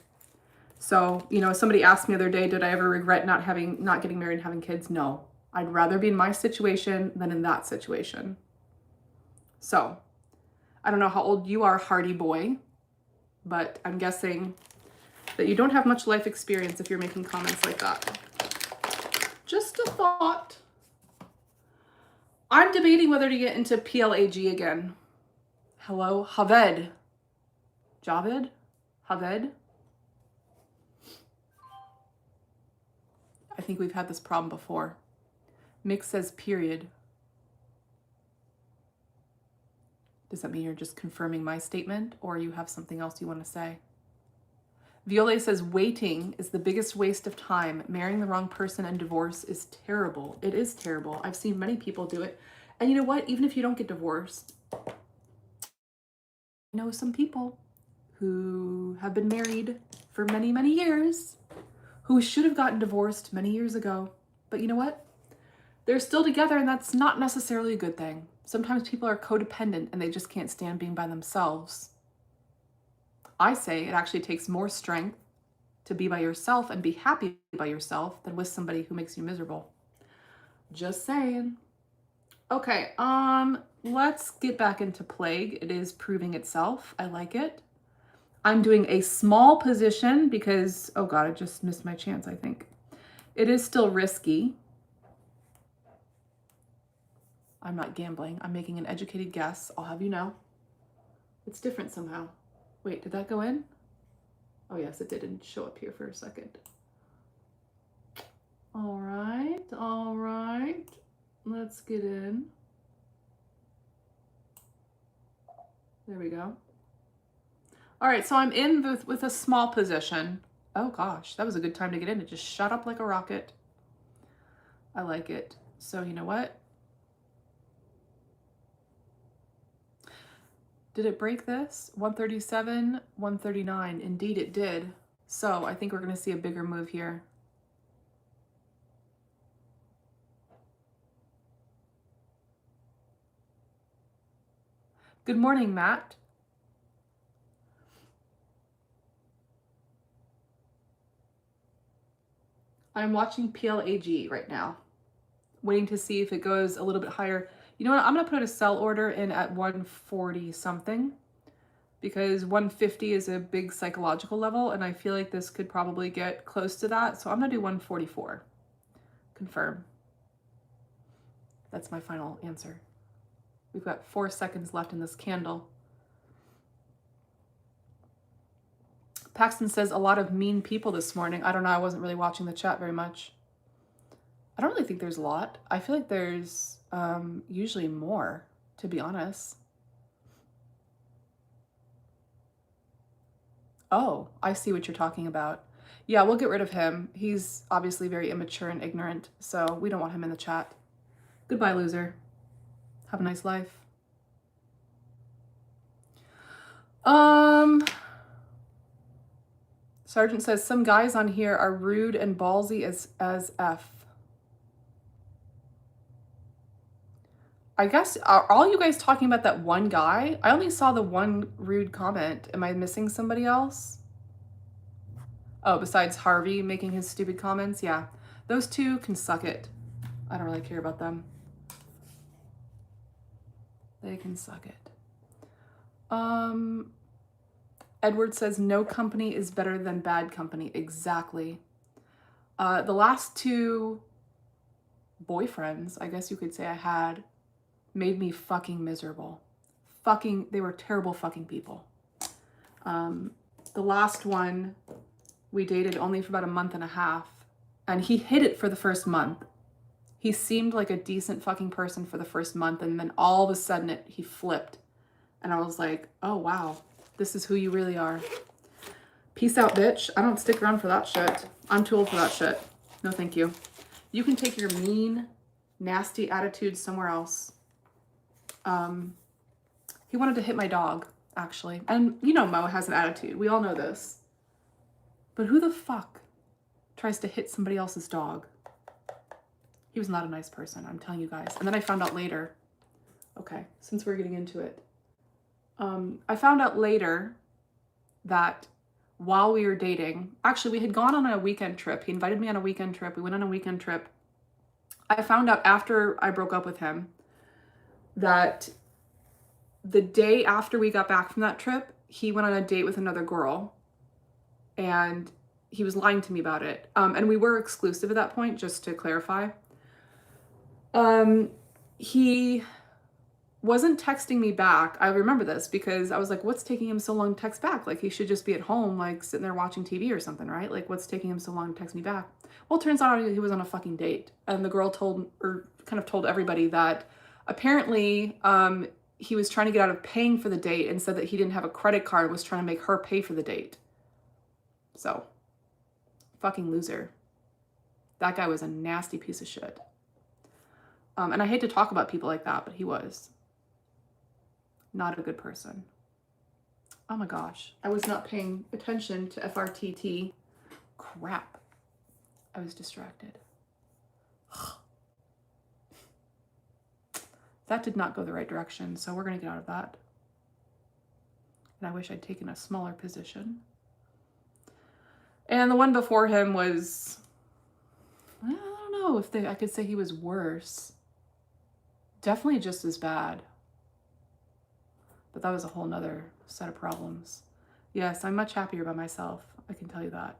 So, you know, somebody asked me the other day, did I ever regret not getting married and having kids? No. I'd rather be in my situation than in that situation. So, I don't know how old you are, Hardy Boy, but I'm guessing that you don't have much life experience if you're making comments like that. Just a thought. I'm debating whether to get into PLAG again. Hello, Javed. Javed? Javed? I think we've had this problem before. Mick says period. Does that mean you're just confirming my statement, or you have something else you want to say? Violet says waiting is the biggest waste of time. Marrying the wrong person and divorce is terrible. It is terrible. I've seen many people do it. And you know what? Even if you don't get divorced, I know some people who have been married for many, many years who should have gotten divorced many years ago. But you know what? They're still together, and that's not necessarily a good thing. Sometimes people are codependent and they just can't stand being by themselves. I say it actually takes more strength to be by yourself and be happy by yourself than with somebody who makes you miserable. Just saying. Okay, let's get back into PLAG. It is proving itself. I like it. I'm doing a small position because, oh God, I just missed my chance, I think. It is still risky. I'm not gambling. I'm making an educated guess. I'll have you know. It's different somehow. Wait, did that go in? Oh yes, it didn't show up here for a second. All right. Let's get in. There we go. All right, so I'm in with a small position. Oh gosh, that was a good time to get in. It just shot up like a rocket. I like it. So you know what? Did it break this? 137, 139. Indeed it did. So I think we're going to see a bigger move here. Good morning, Matt. I'm watching PLAG right now, waiting to see if it goes a little bit higher. You know what? I'm going to put a sell order in at 140 something because 150 is a big psychological level, and I feel like this could probably get close to that. So I'm going to do 144. Confirm. That's my final answer. We've got 4 seconds left in this candle. Paxton says a lot of mean people this morning. I don't know. I wasn't really watching the chat very much. I don't really think there's a lot. I feel like there's usually more, to be honest. Oh, I see what you're talking about. Yeah, we'll get rid of him. He's obviously very immature and ignorant, so we don't want him in the chat. Goodbye, loser. Have a nice life. Sergeant says some guys on here are rude and ballsy as F. I guess, are all you guys talking about that one guy? I only saw the one rude comment. Am I missing somebody else? Oh, besides Harvey making his stupid comments? Yeah. Those two can suck it. I don't really care about them. They can suck it. Edward says no company is better than bad company. Exactly. The last 2 boyfriends, I guess you could say I had, made me fucking miserable. They were terrible fucking people. The last one we dated only for about a month and a half, and he hid it for the first month. He seemed like a decent fucking person for the first month, and then all of a sudden he flipped. And I was like, oh wow, this is who you really are. Peace out, bitch. I don't stick around for that shit. I'm too old for that shit. No, thank you. You can take your mean, nasty attitude somewhere else. He wanted to hit my dog, actually. And you know Mo has an attitude. We all know this. But who the fuck tries to hit somebody else's dog? He was not a nice person, I'm telling you guys. And then I found out later. Okay, since we're getting into it. I found out later that while we were dating, actually we had gone on a weekend trip. He invited me on a weekend trip. We went on a weekend trip. I found out after I broke up with him that the day after we got back from that trip, he went on a date with another girl, and he was lying to me about it. And we were exclusive at that point, just to clarify. he wasn't texting me back. I remember this because I was like, what's taking him so long to text back? Like, he should just be at home, like sitting there watching TV or something, right? Like, what's taking him so long to text me back? Well, it turns out he was on a fucking date. And the girl told everybody that apparently he was trying to get out of paying for the date and said that he didn't have a credit card and was trying to make her pay for the date. So, fucking loser. That guy was a nasty piece of shit. And I hate to talk about people like that, but he was not a good person. Oh my gosh. I was not paying attention to FRTT. Crap. I was distracted. That did not go the right direction, so we're going to get out of that. And I wish I'd taken a smaller position. And the one before him was, I don't know if I could say he was worse. Definitely just as bad. But that was a whole nother set of problems. Yes, I'm much happier by myself. I can tell you that.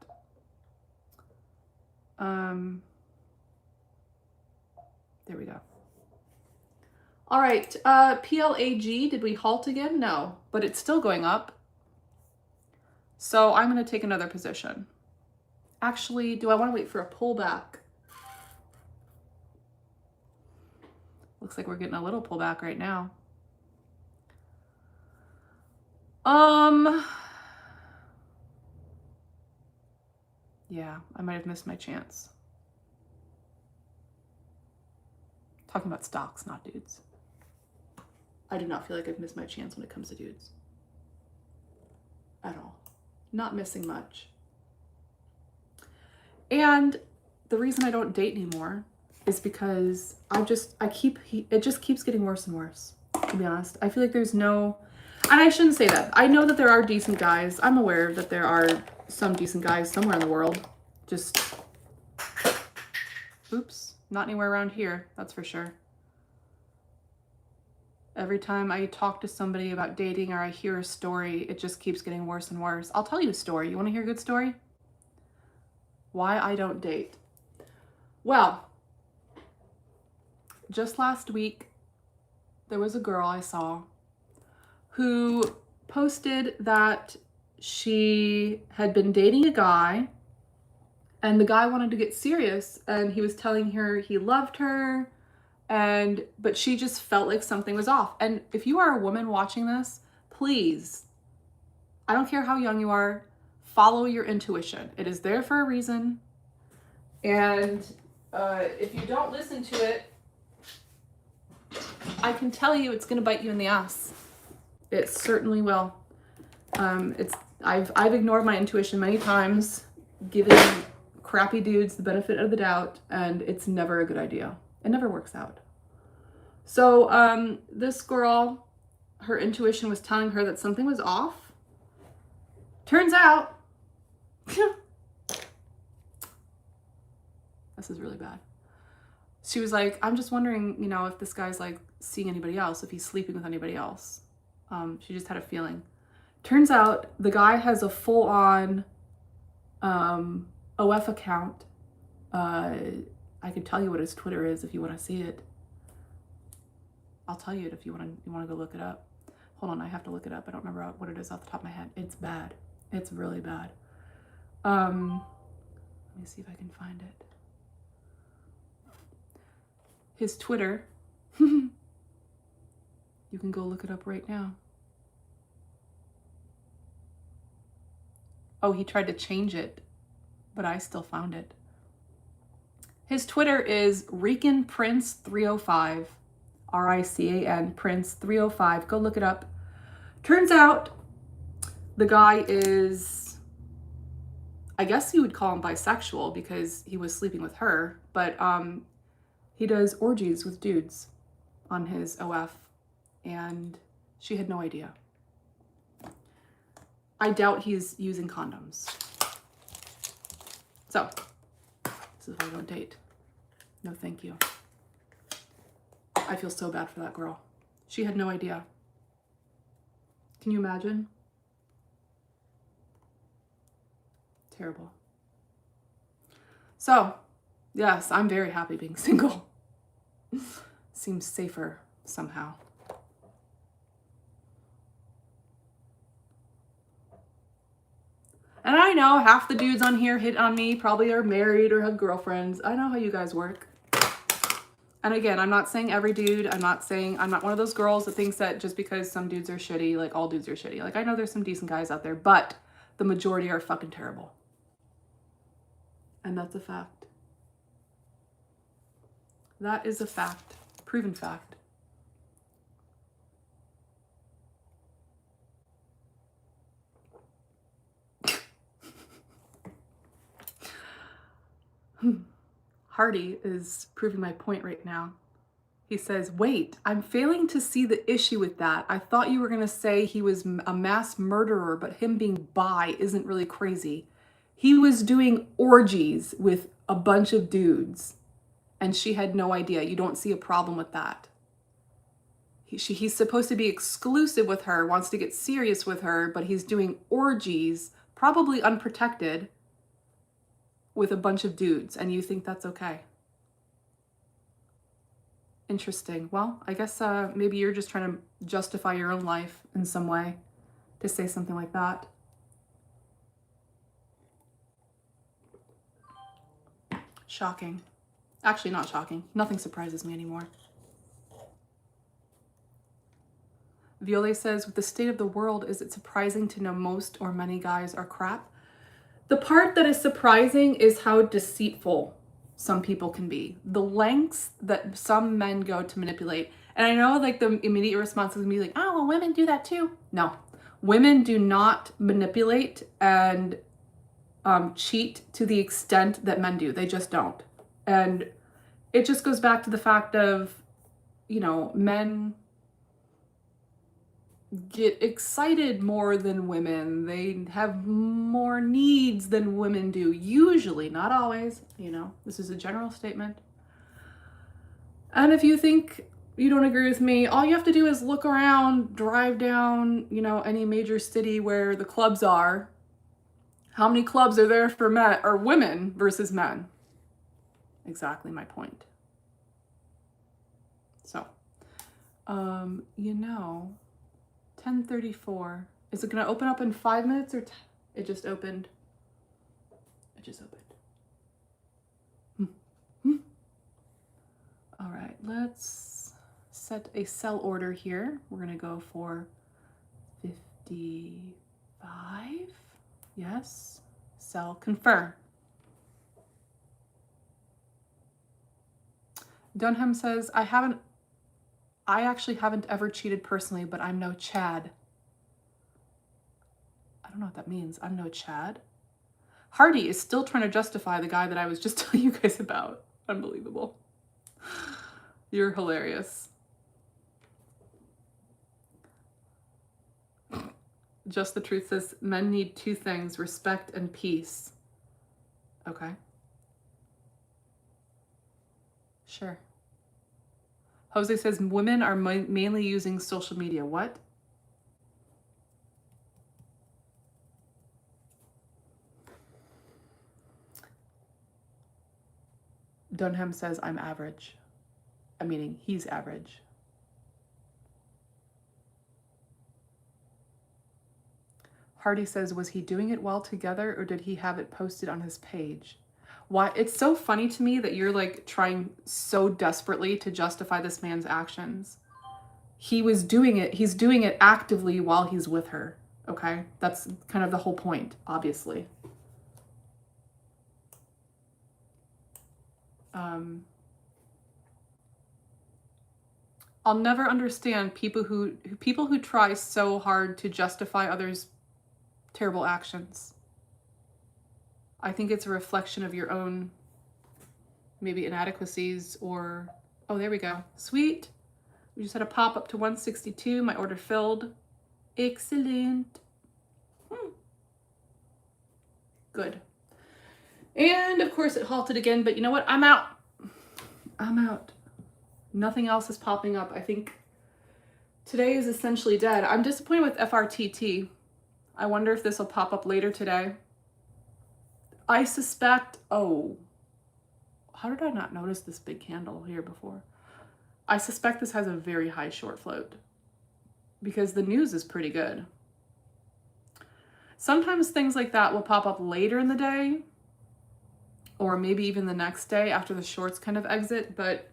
There we go. All right, PLAG, did we halt again? No, but it's still going up. So I'm going to take another position. Actually, do I want to wait for a pullback? Looks like we're getting a little pullback right now. Yeah, I might have missed my chance. Talking about stocks, not dudes. I do not feel like I've missed my chance when it comes to dudes. At all. Not missing much. And the reason I don't date anymore is because it just keeps getting worse and worse, to be honest. I feel like there's no, and I shouldn't say that. I know that there are decent guys. I'm aware that there are some decent guys somewhere in the world. Just, oops, not anywhere around here, that's for sure. Every time I talk to somebody about dating or I hear a story, it just keeps getting worse and worse. I'll tell you a story. You want to hear a good story? Why I don't date. Well, just last week, there was a girl I saw who posted that she had been dating a guy and the guy wanted to get serious and he was telling her he loved her, but she just felt like something was off. And if you are a woman watching this, please, I don't care how young you are, follow your intuition. It is there for a reason. And if you don't listen to it, I can tell you it's going to bite you in the ass. It certainly will. I've ignored my intuition many times, giving crappy dudes the benefit of the doubt, and it's never a good idea. It never works out. So this girl, her intuition was telling her that something was off. Turns out, this is really bad. She was like, I'm just wondering, if this guy's like seeing anybody else, if he's sleeping with anybody else. She just had a feeling. Turns out the guy has a full-on OF account. I can tell you what his Twitter is if you want to see it. I'll tell you it if you want to go look it up. Hold on, I have to look it up. I don't remember what it is off the top of my head. It's bad. It's really bad. Let me see if I can find it. His Twitter. You can go look it up right now. Oh, he tried to change it, but I still found it. His Twitter is Rican Prince 305. RICAN Prince 305. Go look it up. Turns out the guy is, I guess you would call him bisexual because he was sleeping with her, but he does orgies with dudes on his OF, and she had no idea. I doubt he's using condoms. So, this is why I don't date. No, thank you. I feel so bad for that girl. She had no idea. Can you imagine? Terrible. So, yes, I'm very happy being single. Seems safer somehow. And I know half the dudes on here hit on me probably are married or have girlfriends. I know how you guys work. And again, I'm not saying every dude, I'm not one of those girls that thinks that just because some dudes are shitty, like all dudes are shitty. Like I know there's some decent guys out there, but the majority are fucking terrible. And that's a fact. That is a fact. Proven fact. Hardy is proving my point right now. He says, wait, I'm failing to see the issue with that. I thought you were going to say he was a mass murderer, but him being bi isn't really crazy. He was doing orgies with a bunch of dudes, and she had no idea. You don't see a problem with that. He's supposed to be exclusive with her, wants to get serious with her, but he's doing orgies, probably unprotected, with a bunch of dudes, and you think that's okay. Interesting. Well, I guess maybe you're just trying to justify your own life in some way to say something like that. Shocking. Actually, not shocking. Nothing surprises me anymore. Viole says, with the state of the world, is it surprising to know most or many guys are crap? The part that is surprising is how deceitful some people can be. The lengths that some men go to manipulate. And I know like the immediate response is gonna be like, oh, well, women do that too. No, women do not manipulate and cheat to the extent that men do. They just don't. And it just goes back to the fact of, you know, men get excited more than women. They have more needs than women do. Usually, not always, you know. This is a general statement. And if you think you don't agree with me, all you have to do is look around, drive down, you know, any major city where the clubs are. How many clubs are there for men or women versus men? Exactly my point. So, you know, 10:34. Is it going to open up in 5 minutes or it just opened? It just opened. All right, let's set a sell order here. We're going to go for 55. Yes. Sell, confirm. Dunham says, I actually haven't ever cheated personally, but I'm no Chad. I don't know what that means. I'm no Chad. Hardy is still trying to justify the guy that I was just telling you guys about. Unbelievable. You're hilarious. Just the Truth says, men need two things, respect and peace. Okay. Sure. Jose says, women are mainly using social media. What? Dunham says, I'm average. Meaning he's average. Hardy says, was he doing it while together or did he have it posted on his page? Why? It's so funny to me that you're like trying so desperately to justify this man's actions. He's doing it actively while he's with her. Okay? That's kind of the whole point, obviously. I'll never understand people who try so hard to justify others' terrible actions. I think it's a reflection of your own maybe inadequacies or, oh, there we go. Sweet. We just had a pop up to 162. My order filled. Excellent. Good. And of course it halted again, but you know what? I'm out. I'm out. Nothing else is popping up. I think today is essentially dead. I'm disappointed with FRTT. I wonder if this will pop up later today. I suspect, oh, how did I not notice this big candle here before? I suspect this has a very high short float because the news is pretty good. Sometimes things like that will pop up later in the day or maybe even the next day after the shorts kind of exit, but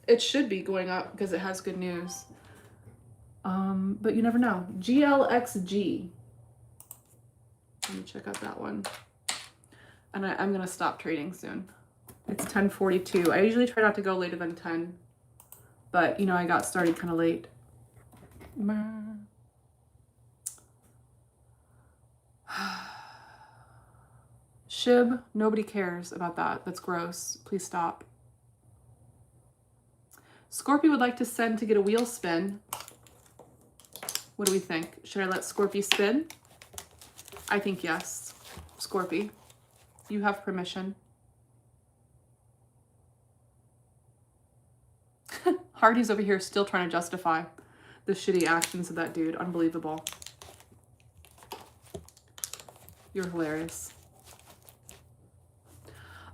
it should be going up because it has good news. But you never know. GLXG. Let me check out that one. And I'm gonna stop trading soon. It's 10:42. I usually try not to go later than 10, but you know, I got started kind of late. Shib, nobody cares about that. That's gross. Please stop. Scorpio would like to send to get a wheel spin. What do we think? Should I let Scorpio spin? I think yes. Scorpio, you have permission. Hardy's over here still trying to justify the shitty actions of that dude. Unbelievable. You're hilarious.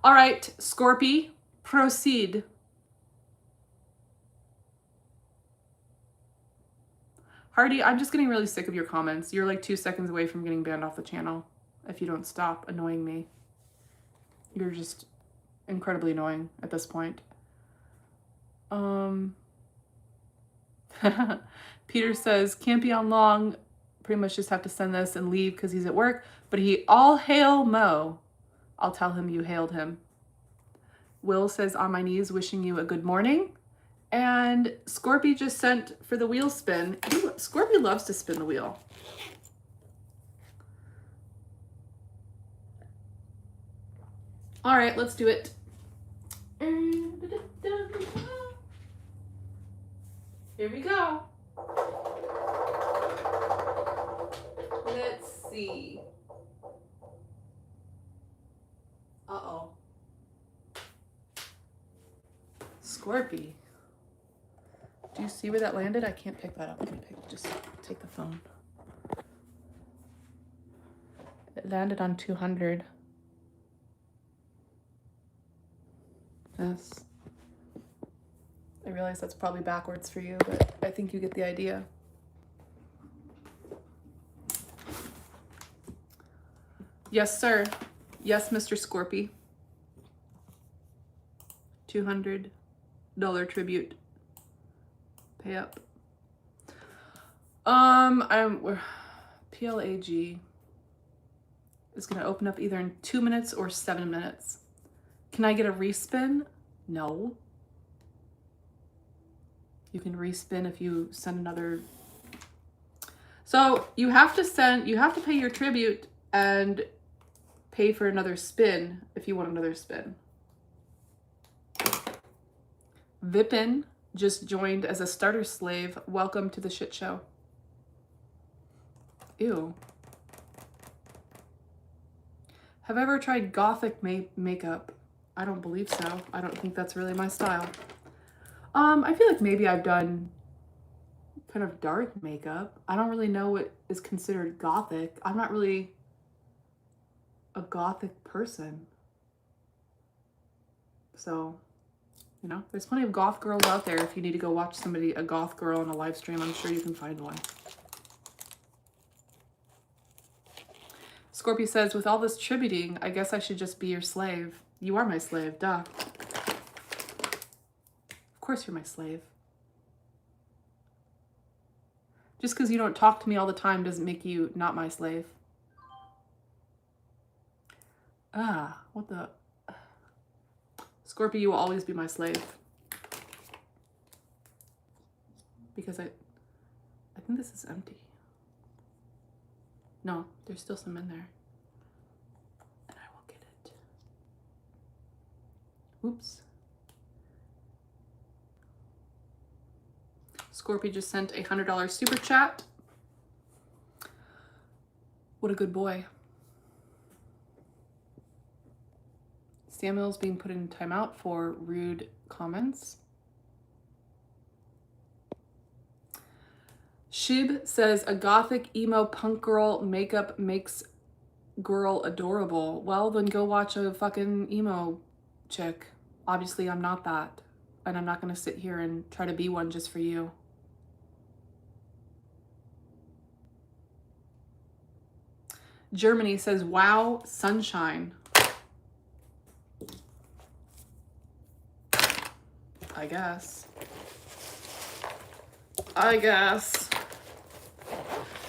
All right, Scorpio, proceed. Hardy, I'm just getting really sick of your comments. You're like 2 seconds away from getting banned off the channel if you don't stop annoying me. You're just incredibly annoying at this point. Peter says, can't be on long. Pretty much just have to send this and leave because he's at work. But he all hail Mo. I'll tell him you hailed him. Will says, on my knees, wishing you a good morning. And Scorpio just sent for the wheel spin. Scorpio loves to spin the wheel. All right, let's do it. Here we go. Let's see. Uh-oh. Scorpio. Do you see where that landed? I can't pick that up. Let me just take the phone. It landed on 200. Yes. I realize that's probably backwards for you, but I think you get the idea. Yes, sir. Yes, Mr. Scorpio. $200 tribute. Pay up. PLAG is gonna open up either in 2 minutes or 7 minutes. Can I get a respin? No. You can respin if you send another. So you have to pay your tribute and pay for another spin if you want another spin. Vipin just joined as a starter slave. Welcome to the shit show. Ew. Have I ever tried gothic makeup? I don't believe so. I don't think that's really my style. I feel like maybe I've done kind of dark makeup. I don't really know what is considered gothic. I'm not really a gothic person. So, you know, there's plenty of goth girls out there. If you need to go watch a goth girl on a live stream, I'm sure you can find one. Scorpio says, with all this tributing, I guess I should just be your slave. You are my slave, duh. Of course you're my slave. Just because you don't talk to me all the time doesn't make you not my slave. Ah, what the... Scorpio, you will always be my slave. Because I think this is empty. No, there's still some in there. And I will get it. Oops. Scorpio just sent a $100 super chat. What a good boy. Samuel's being put in timeout for rude comments. Shib says, a gothic emo punk girl makeup makes girl adorable. Well, then go watch a fucking emo chick. Obviously, I'm not that. and I'm not going to sit here and try to be one just for you. Germany says, wow, sunshine. I guess.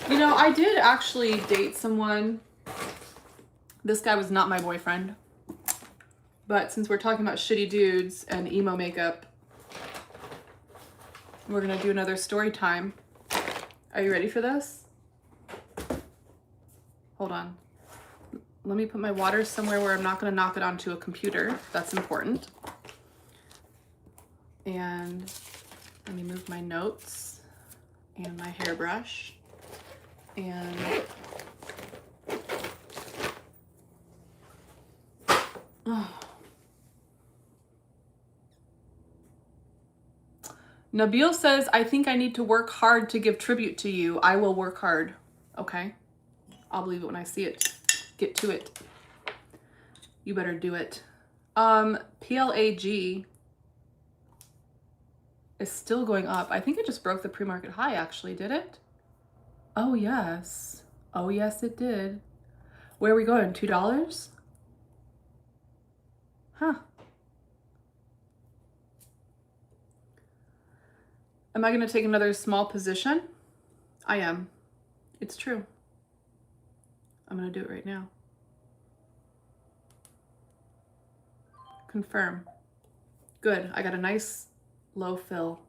You know, I did actually date someone. This guy was not my boyfriend. But since we're talking about shitty dudes and emo makeup, we're going to do another story time. Are you ready for this? Hold on. Let me put my water somewhere where I'm not going to knock it onto a computer. That's important. And let me move my notes and my hairbrush. And oh. Nabil says, I think I need to work hard to give tribute to you. I will work hard. Okay. I'll believe it when I see it. Get to it. You better do it. PLAG is still going up. I think it just broke the pre-market high, actually, did it? Oh, yes. Oh, yes, it did. Where are we going? $2? Huh. Am I going to take another small position? I am. It's true. I'm going to do it right now. Confirm. Good. I got a nice low fill.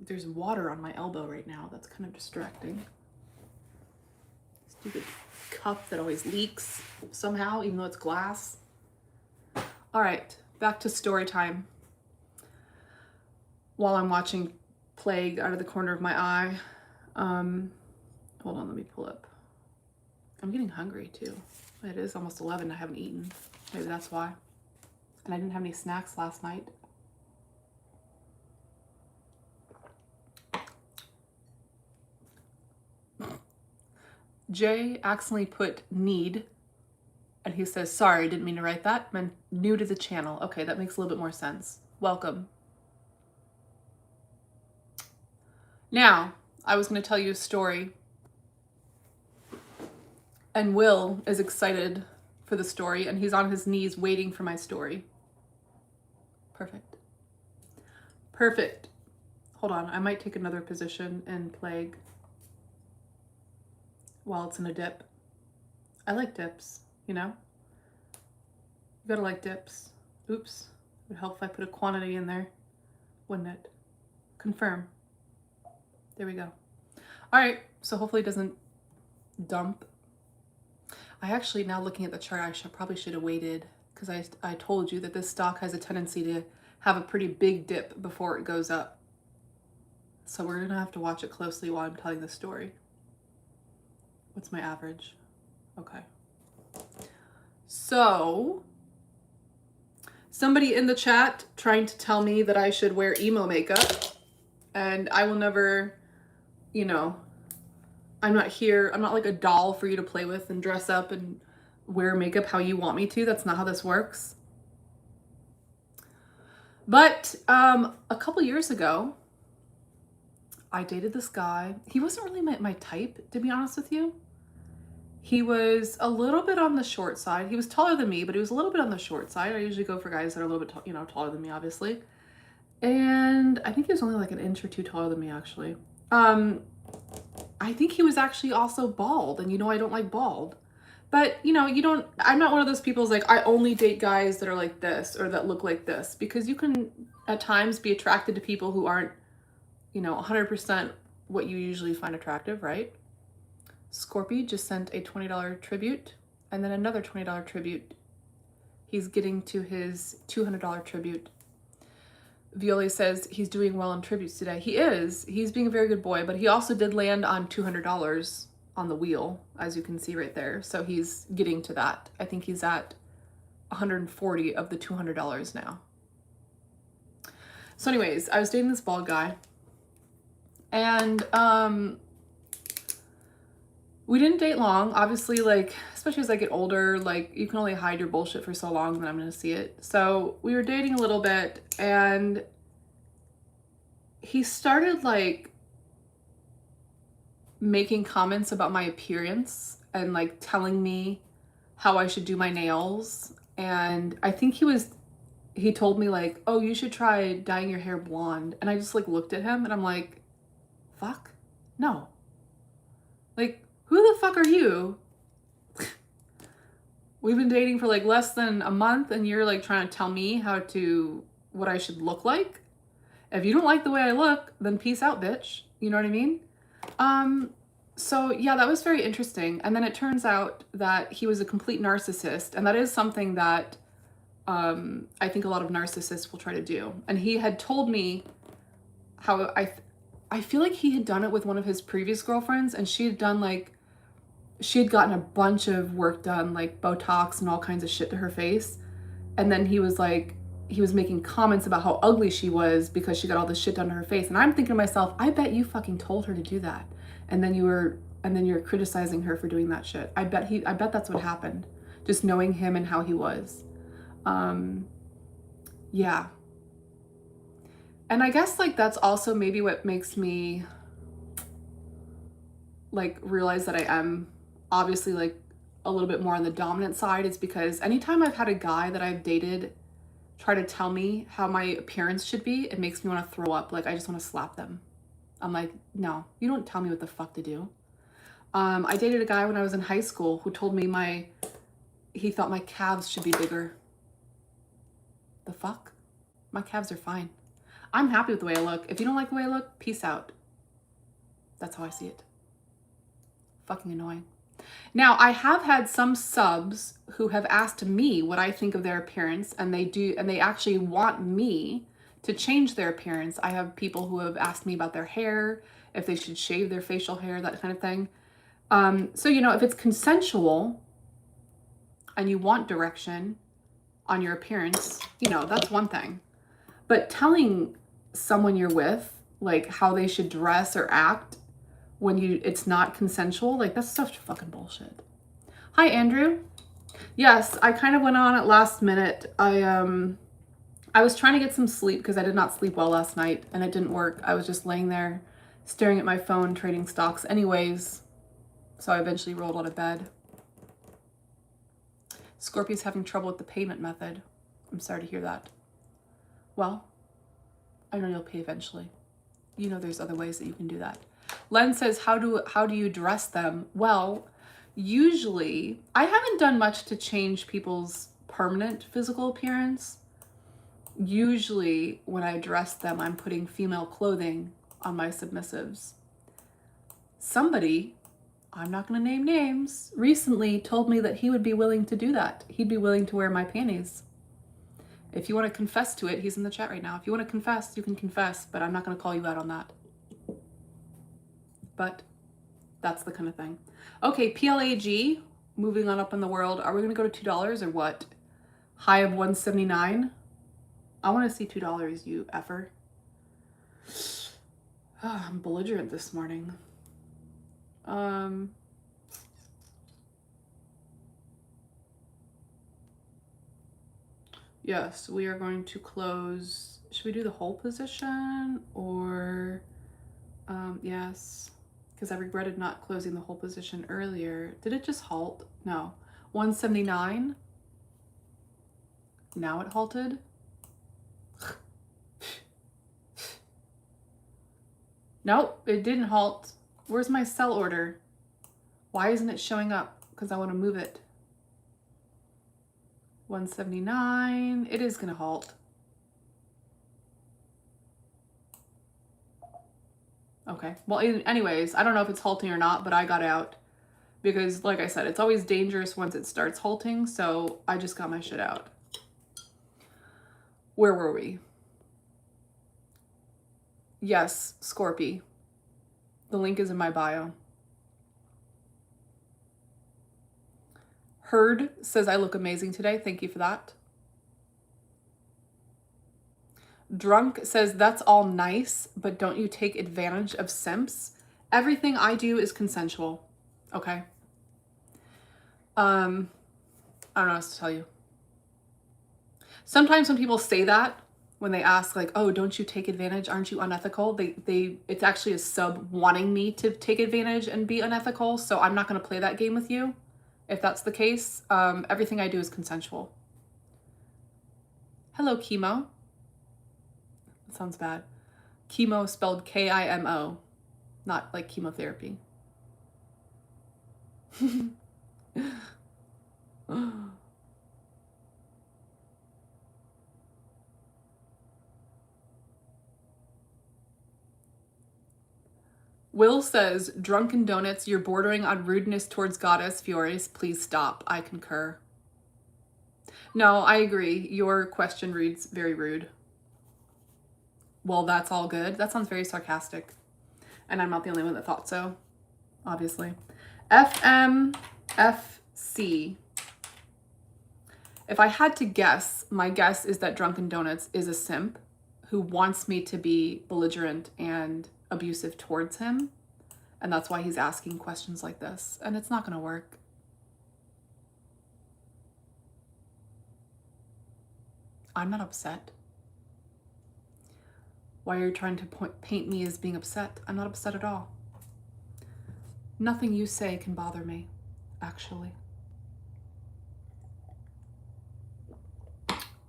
There's water on my elbow right now. That's kind of distracting. Stupid cup that always leaks somehow, even though it's glass. All right, back to story time. While I'm watching Plague out of the corner of my eye. Hold on, let me pull up. I'm getting hungry too. It is almost 11, I haven't eaten. Maybe that's why. And I didn't have any snacks last night. Jay accidentally put need, and he says, sorry, didn't mean to write that. I'm new to the channel. Okay, that makes a little bit more sense. Welcome. Now, I was going to tell you a story, and Will is excited for the story, and he's on his knees waiting for my story. Perfect. Perfect. Hold on, I might take another position in Plague while it's in a dip. I like dips, you know? You gotta like dips. Oops. It would help if I put a quantity in there, wouldn't it? Confirm. There we go. All right, so hopefully it doesn't dump. I actually, now looking at the chart, I probably should have waited, because I told you that this stock has a tendency to have a pretty big dip before it goes up. So we're gonna have to watch it closely while I'm telling the story. What's my average? Okay. So, somebody in the chat trying to tell me that I should wear emo makeup, and I will never, you know, I'm not here, I'm not like a doll for you to play with and dress up and wear makeup how you want me to. That's not how this works. But a couple years ago, I dated this guy. He wasn't really my type, to be honest with you. He was a little bit on the short side. He was taller than me, but he was a little bit on the short side. I usually go for guys that are a little bit, taller than me, obviously. And I think he was only like an inch or two taller than me, actually. I think he was actually also bald, and I don't like bald. But, I'm not one of those people who's like, I only date guys that are like this or that look like this, because you can at times be attracted to people who aren't, 100% what you usually find attractive, right? Scorpy just sent a $20 tribute and then another $20 tribute. He's getting to his $200 tribute. Violi says he's doing well in tributes today. He is. He's being a very good boy, but he also did land on $200 on the wheel, as you can see right there. So he's getting to that. I think he's at 140 of the $200 now. So anyways, I was dating this bald guy, and We didn't date long. Obviously, like, especially as I get older, like, you can only hide your bullshit for so long, then I'm gonna see it. So we were dating a little bit, and he started, like, making comments about my appearance and, like, telling me how I should do my nails. And I think he told me, like, oh, you should try dyeing your hair blonde. And I just, like, looked at him and I'm like, fuck? No. Like, who the fuck are you? We've been dating for like less than a month and you're like trying to tell me what I should look like? If you don't like the way I look, then peace out, bitch. You know what I mean? So yeah, that was very interesting. And then it turns out that he was a complete narcissist. And that is something that I think a lot of narcissists will try to do. And he had told me how I feel like he had done it with one of his previous girlfriends, and she had gotten a bunch of work done, like Botox and all kinds of shit to her face. And then he was making comments about how ugly she was because she got all this shit done to her face. And I'm thinking to myself, I bet you fucking told her to do that. And then you're criticizing her for doing that shit. I bet that's what happened. Just knowing him and how he was. Yeah. And I guess like that's also maybe what makes me like realize that I am obviously like a little bit more on the dominant side, is because anytime I've had a guy that I've dated try to tell me how my appearance should be, it makes me want to throw up. Like, I just want to slap them. I'm like, no, you don't tell me what the fuck to do. I dated a guy when I was in high school who told me he thought my calves should be bigger. The fuck? My calves are fine. I'm happy with the way I look. If you don't like the way I look, peace out. That's how I see it. Fucking annoying. Now, I have had some subs who have asked me what I think of their appearance, and they actually want me to change their appearance. I have people who have asked me about their hair, if they should shave their facial hair, that kind of thing. So, you know, if it's consensual and you want direction on your appearance, you know, that's one thing. But telling someone you're with, like, how they should dress or act when it's not consensual, like, that's such fucking bullshit. Hi, Andrew. Yes, I kind of went on at last minute. I was trying to get some sleep because I did not sleep well last night and it didn't work. I was just laying there staring at my phone, trading stocks anyways. So I eventually rolled out of bed. Scorpio's having trouble with the payment method. I'm sorry to hear that. Well, I know you'll pay eventually. You know there's other ways that you can do that. Len says, how do you dress them? Well, usually, I haven't done much to change people's permanent physical appearance. Usually, when I dress them, I'm putting female clothing on my submissives. Somebody, I'm not going to name names, recently told me that he would be willing to do that. He'd be willing to wear my panties. If you want to confess to it, he's in the chat right now. If you want to confess, you can confess, but I'm not going to call you out on that. But that's the kind of thing. Okay, PLAG, moving on up in the world. Are we going to go to $2 or what? High of 179. I want to see $2, you effer. Oh, I'm belligerent this morning. Yes, we are going to close. Should we do the whole position or yes, because I regretted not closing the whole position earlier. Did it just halt? No. 179. Now it halted. Nope, it didn't halt. Where's my sell order? Why isn't it showing up? Because I want to move it. 179. It is going to halt. Okay. Well, anyways, I don't know if it's halting or not, but I got out. Because, like I said, it's always dangerous once it starts halting, so I just got my shit out. Where were we? Yes, Scorpy. The link is in my bio. Heard says I look amazing today. Thank you for that. Drunk says that's all nice, but don't you take advantage of simps? Everything I do is consensual. Okay. I don't know what else to tell you. Sometimes when people say that, when they ask like, oh, don't you take advantage? Aren't you unethical? It's actually a sub wanting me to take advantage and be unethical. So I'm not going to play that game with you. If that's the case, everything I do is consensual. Hello, chemo. That sounds bad. Chemo spelled K-I-M-O, not like chemotherapy. Will says, Drunken Donuts, you're bordering on rudeness towards Goddess Fiores. Please stop. I concur. No, I agree. Your question reads very rude. Well, that's all good. That sounds very sarcastic. And I'm not the only one that thought so, obviously. FMFC. If I had to guess, my guess is that Drunken Donuts is a simp who wants me to be belligerent and abusive towards him. And that's why he's asking questions like this. And it's not going to work. I'm not upset. Why are you trying to paint me as being upset? I'm not upset at all. Nothing you say can bother me, actually.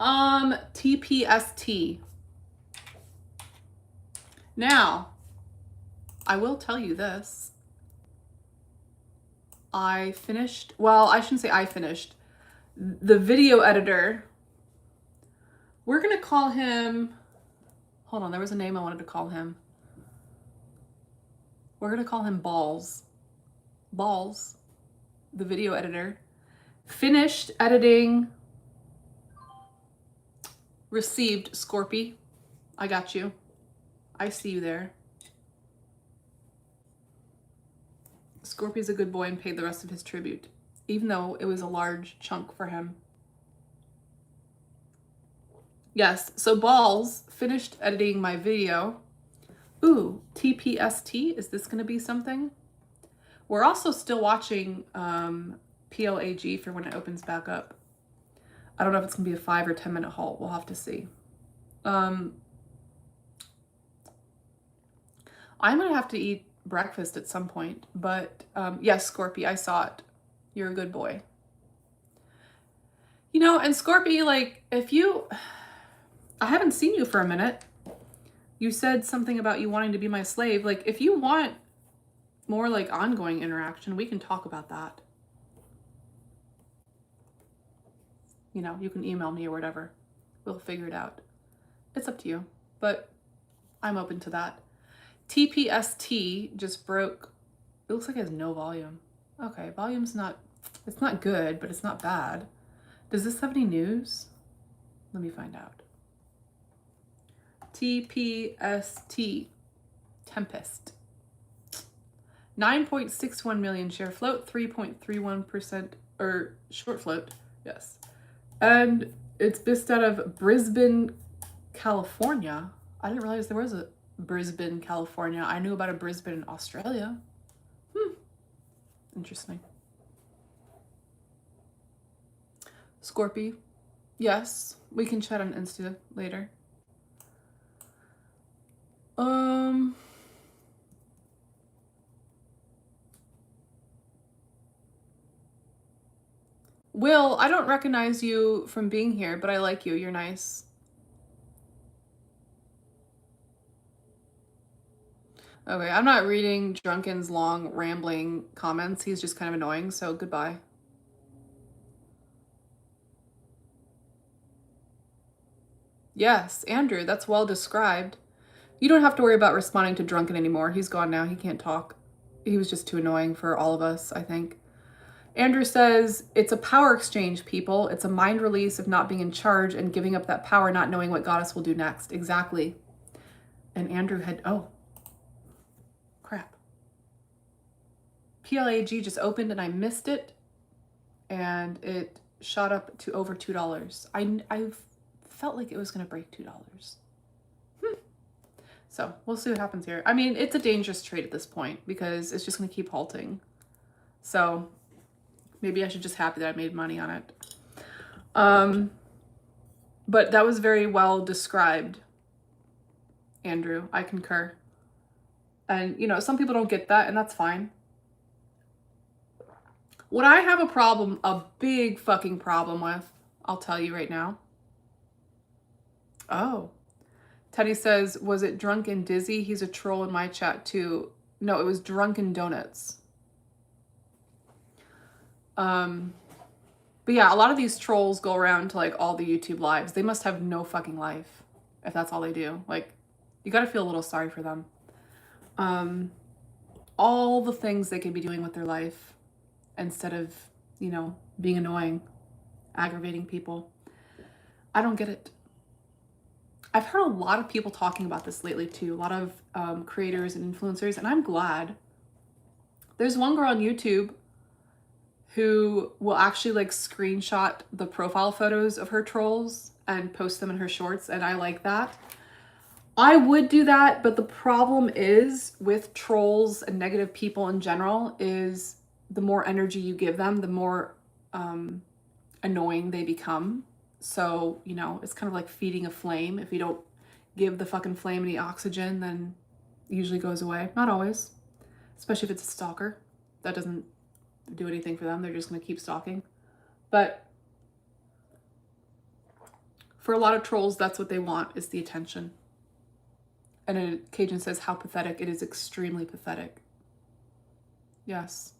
TPST. Now, I will tell you this. I finished, well, I shouldn't say I finished. The video editor, we're going to call him, hold on, there was a name I wanted to call him. We're going to call him Balls. Balls, the video editor, finished editing, received Scorpy. I got you. I see you there. Scorpy's a good boy and paid the rest of his tribute, even though it was a large chunk for him. Yes, so Balls finished editing my video. Ooh, TPST, is this gonna be something? We're also still watching PLAG for when it opens back up. I don't know if it's gonna be a 5 or 10 minute halt. We'll have to see. I'm gonna have to eat breakfast at some point, but yes, Scorpy, I saw it. You're a good boy. You know, and Scorpy, like, I haven't seen you for a minute. You said something about you wanting to be my slave. Like, if you want more like ongoing interaction, we can talk about that. You know, you can email me or whatever. We'll figure it out. It's up to you, but I'm open to that. TPST just broke. It looks like it has no volume. Okay, volume's not, it's not good, but it's not bad. Does this have any news? Let me find out. TPST, Tempest. 9.61 million share float, 3.31% or short float, yes. And it's based out of Brisbane, California. I didn't realize there was a Brisbane, California. I knew about a Brisbane in Australia. Interesting. Scorpy, yes, we can chat on Insta later. Will, I don't recognize you from being here, but I like you. You're nice. Okay, I'm not reading Drunken's long, rambling comments. He's just kind of annoying, so goodbye. Yes, Andrew, that's well described. You don't have to worry about responding to Drunken anymore. He's gone now. He can't talk. He was just too annoying for all of us, I think. Andrew says, it's a power exchange, people. It's a mind release of not being in charge and giving up that power, not knowing what Goddess will do next. Exactly. And Andrew had, oh, crap. PLAG just opened and I missed it. And it shot up to over $2. I felt like it was going to break $2. So we'll see what happens here. I mean, it's a dangerous trade at this point because it's just going to keep halting. So maybe I should just happy that I made money on it. But that was very well described, Andrew. I concur. And, you know, some people don't get that, and that's fine. What I have a problem, a big fucking problem with, I'll tell you right now. Oh. Teddy says, was it Drunken Dizzy? He's a troll in my chat too. No, it was Drunken Donuts. But yeah, a lot of these trolls go around to like all the YouTube lives. They must have no fucking life if that's all they do. Like, you gotta feel a little sorry for them. All the things they could be doing with their life instead of, you know, being annoying, aggravating people. I don't get it. I've heard a lot of people talking about this lately too. A lot of creators and influencers, and I'm glad. There's one girl on YouTube who will actually like screenshot the profile photos of her trolls and post them in her shorts, and I like that. I would do that, but the problem is with trolls and negative people in general is the more energy you give them, the more annoying they become. So, you know, it's kind of like feeding a flame. If you don't give the fucking flame any oxygen, then it usually goes away. Not always, especially if it's a stalker. That doesn't do anything for them. They're just going to keep stalking. But for a lot of trolls, that's what they want, is the attention. And Cajun says, how pathetic. It is extremely pathetic. Yes.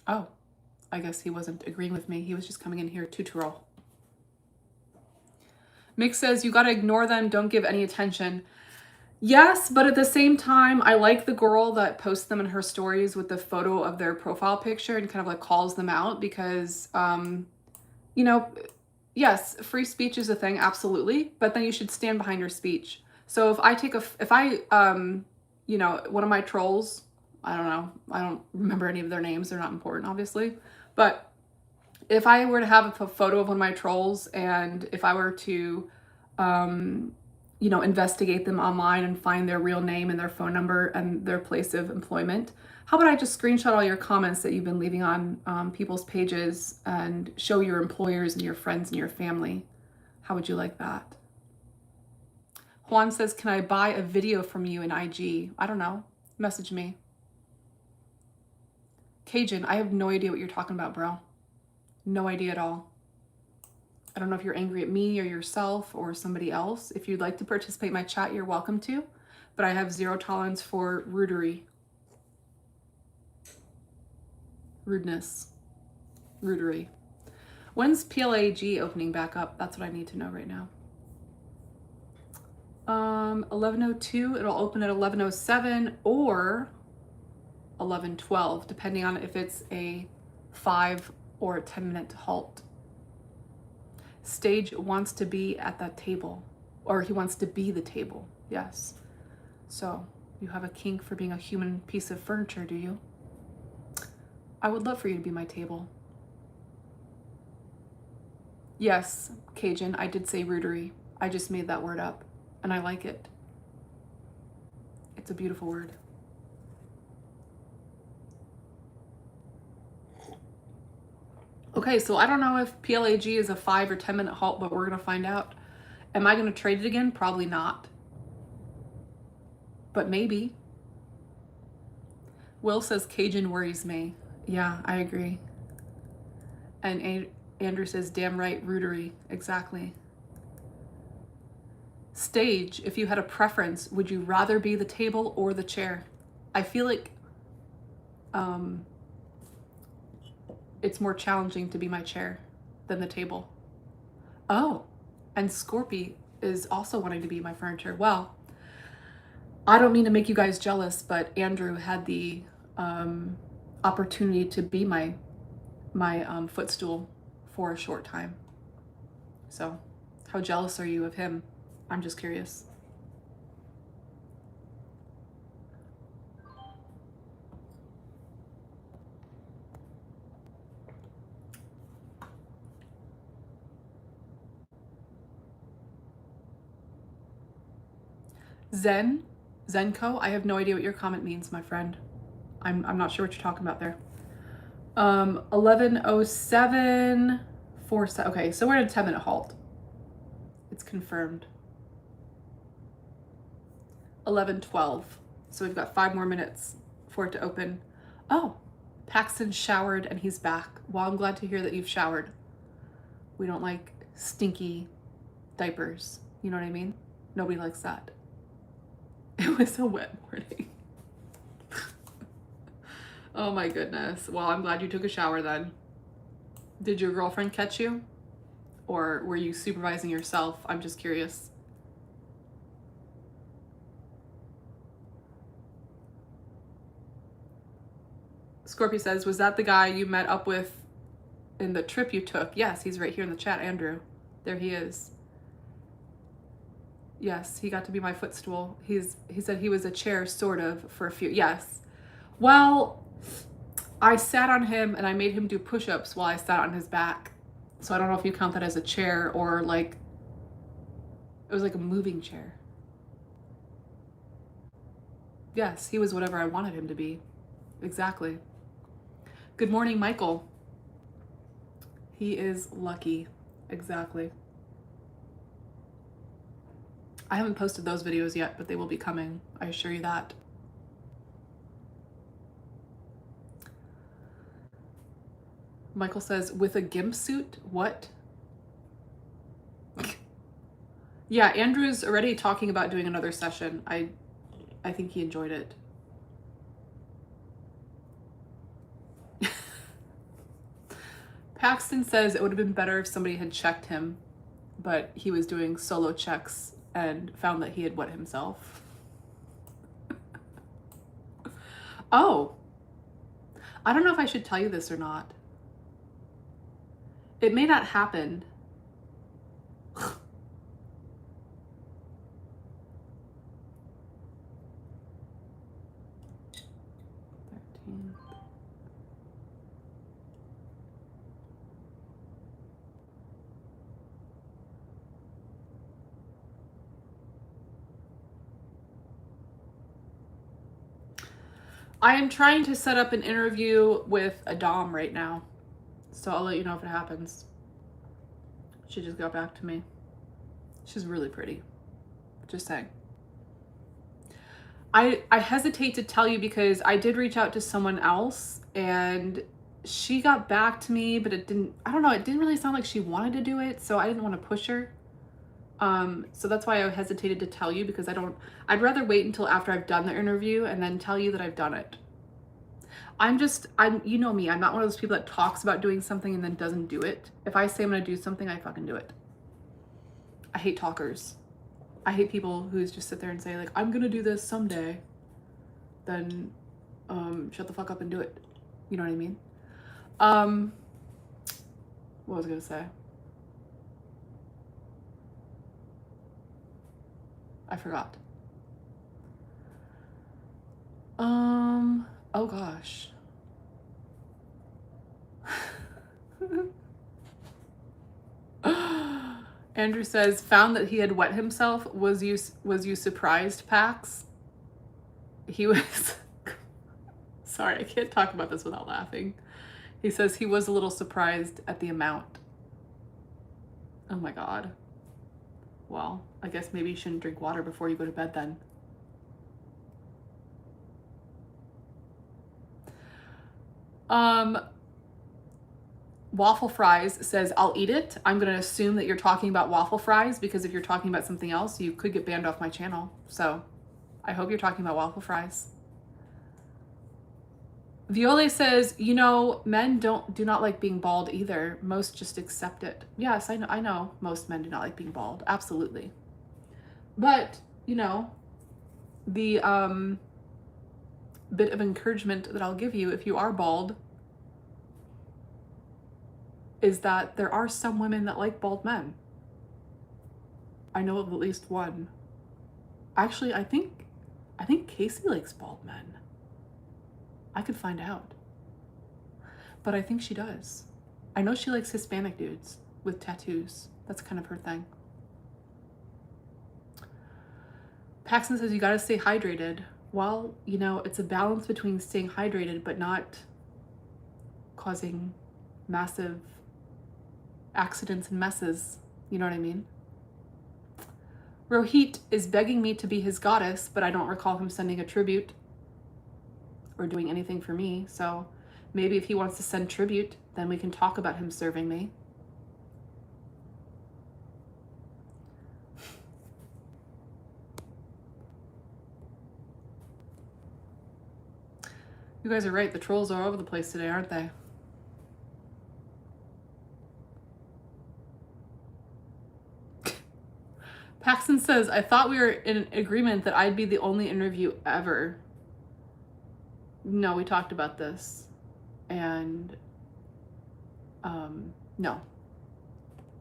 Oh, I guess he wasn't agreeing with me. He was just coming in here to troll. Mick says, you got to ignore them. Don't give any attention. Yes, but at the same time, I like the girl that posts them in her stories with the photo of their profile picture and kind of like calls them out because, you know, yes, free speech is a thing, absolutely, but then you should stand behind your speech. So if I you know, one of my trolls, I don't know, I don't remember any of their names, they're not important, obviously, but if I were to have a photo of one of my trolls and if I were to, you know, investigate them online and find their real name and their phone number and their place of employment, how about I just screenshot all your comments that you've been leaving on people's pages and show your employers and your friends and your family? How would you like that? Juan says, can I buy a video from you in IG? I don't know. Message me. Cajun, I have no idea what you're talking about, bro. No idea at all. I don't know if you're angry at me or yourself or somebody else. If you'd like to participate in my chat, you're welcome to. But I have zero tolerance for rudery. Rudeness. Rudery. When's PLAG opening back up? That's what I need to know right now. 11:02. It'll open at 11:07 or 11:12, depending on if it's a 5 or a 10-minute halt. Stage wants to be at that table, or he wants to be the table. Yes. So you have a kink for being a human piece of furniture, do you? I would love for you to be my table. Yes, Cajun, I did say rudery. I just made that word up, and I like it. It's a beautiful word. Okay, so I don't know if PLAG is a 5 or 10-minute halt, but we're going to find out. Am I going to trade it again? Probably not. But maybe. Will says Cajun worries me. Yeah, I agree. And Andrew says, damn right, rudery. Exactly. Stage, if you had a preference, would you rather be the table or the chair? I feel like it's more challenging to be my chair than the table. Oh, and Scorpy is also wanting to be my furniture. Well, I don't mean to make you guys jealous, but Andrew had the opportunity to be my footstool for a short time. So how jealous are you of him? I'm just curious. Zen, Zenko, I have no idea what your comment means, my friend. I'm not sure what you're talking about there. 11:07, 4. Okay, so we're at a 10-minute halt. It's confirmed. 11:12. So we've got 5 more minutes for it to open. Oh, Paxton showered and he's back. Well, I'm glad to hear that you've showered. We don't like stinky diapers. You know what I mean? Nobody likes that. It was a wet morning. Oh my goodness. Well, I'm glad you took a shower then. Did your girlfriend catch you? Or were you supervising yourself? I'm just curious. Scorpio says, was that the guy you met up with in the trip you took? Yes, he's right here in the chat, Andrew. There he is. Yes, he got to be my footstool. He said he was a chair, sort of, for a few. Yes. Well, I sat on him and I made him do push-ups while I sat on his back. So I don't know if you count that as a chair or like, it was like a moving chair. Yes, he was whatever I wanted him to be. Exactly. Good morning, Michael. He is lucky. Exactly. I haven't posted those videos yet, but they will be coming. I assure you that. Michael says, with a gimp suit? What? Yeah, Andrew's already talking about doing another session. I think he enjoyed it. Paxton says it would have been better if somebody had checked him, but he was doing solo checks and found that he had wet himself. Oh, I don't know if I should tell you this or not. It may not happen. 13. I am trying to set up an interview with a Dom right now, so I'll let you know if it happens. She just got back to me. She's really pretty. Just saying. I hesitate to tell you because I did reach out to someone else and she got back to me, but it didn't, I don't know, it didn't really sound like she wanted to do it, so I didn't want to push her. So that's why I hesitated to tell you, because I'd rather wait until after I've done the interview and then tell you that I've done it. You know me, I'm not one of those people that talks about doing something and then doesn't do it. If I say I'm gonna do something, I fucking do it. I hate talkers. I hate people who just sit there and say like, I'm gonna do this someday. Then, shut the fuck up and do it. You know what I mean? What was I gonna say? I forgot. Oh gosh. Andrew says, found that he had wet himself. Was you surprised, Pax? He was, sorry, I can't talk about this without laughing. He says he was a little surprised at the amount. Oh my God. Well, I guess maybe you shouldn't drink water before you go to bed then. Waffle Fries says, I'll eat it. I'm going to assume that you're talking about waffle fries, because if you're talking about something else, you could get banned off my channel. So I hope you're talking about waffle fries. Viole says, you know, men do not like being bald either. Most just accept it. Yes, I know most men do not like being bald. Absolutely. But, you know, the bit of encouragement that I'll give you if you are bald is that there are some women that like bald men. I know of at least one. Actually, I think Casey likes bald men. I could find out. But I think she does. I know she likes Hispanic dudes with tattoos. That's kind of her thing. Paxton says you gotta stay hydrated. Well, you know, it's a balance between staying hydrated but not causing massive accidents and messes. You know what I mean? Rohit is begging me to be his goddess, but I don't recall him sending a tribute or doing anything for me. So maybe if he wants to send tribute, then we can talk about him serving me. You guys are right. The trolls are all over the place today, aren't they? Paxton says, I thought we were in agreement that I'd be the only interview ever. No, we talked about this. And no,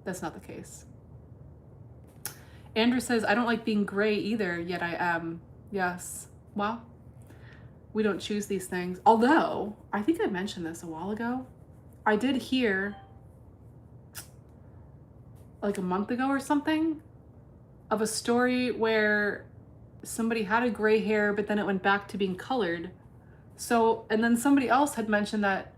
that's not the case. Andrew says, I don't like being gray either, yet I am. Yes. Well, we don't choose these things. Although, I think I mentioned this a while ago. I did hear, like a month ago or something, of a story where somebody had a gray hair, but then it went back to being colored. So, and then somebody else had mentioned that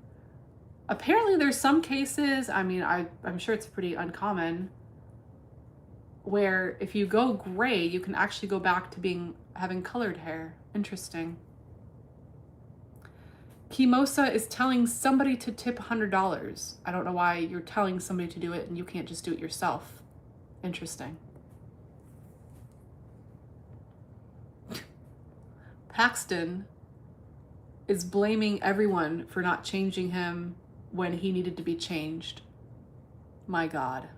apparently there's some cases, I mean, I'm sure it's pretty uncommon, where if you go gray, you can actually go back to having colored hair. Interesting. Kimosa is telling somebody to tip $100. I don't know why you're telling somebody to do it and you can't just do it yourself. Interesting. Paxton is blaming everyone for not changing him when he needed to be changed. My God.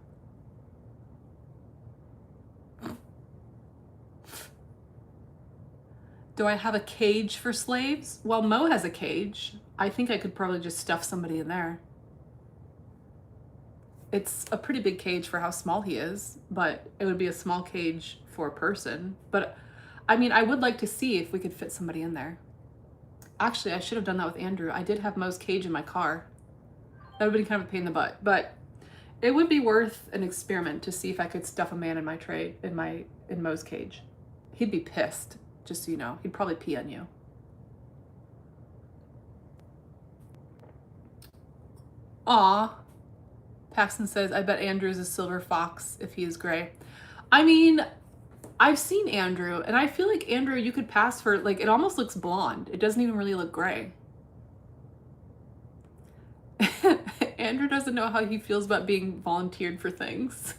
Do I have a cage for slaves? Well, Mo has a cage. I think I could probably just stuff somebody in there. It's a pretty big cage for how small he is, but it would be a small cage for a person. But I mean, I would like to see if we could fit somebody in there. Actually, I should have done that with Andrew. I did have Mo's cage in my car. That would have been kind of a pain in the butt, but it would be worth an experiment to see if I could stuff a man in my tray, in Mo's cage. He'd be pissed. Just so you know, he'd probably pee on you. Aw. Paxton says, I bet Andrew is a silver fox if he is gray. I mean, I've seen Andrew, and I feel like Andrew, you could pass for, like, it almost looks blonde. It doesn't even really look gray. Andrew doesn't know how he feels about being volunteered for things.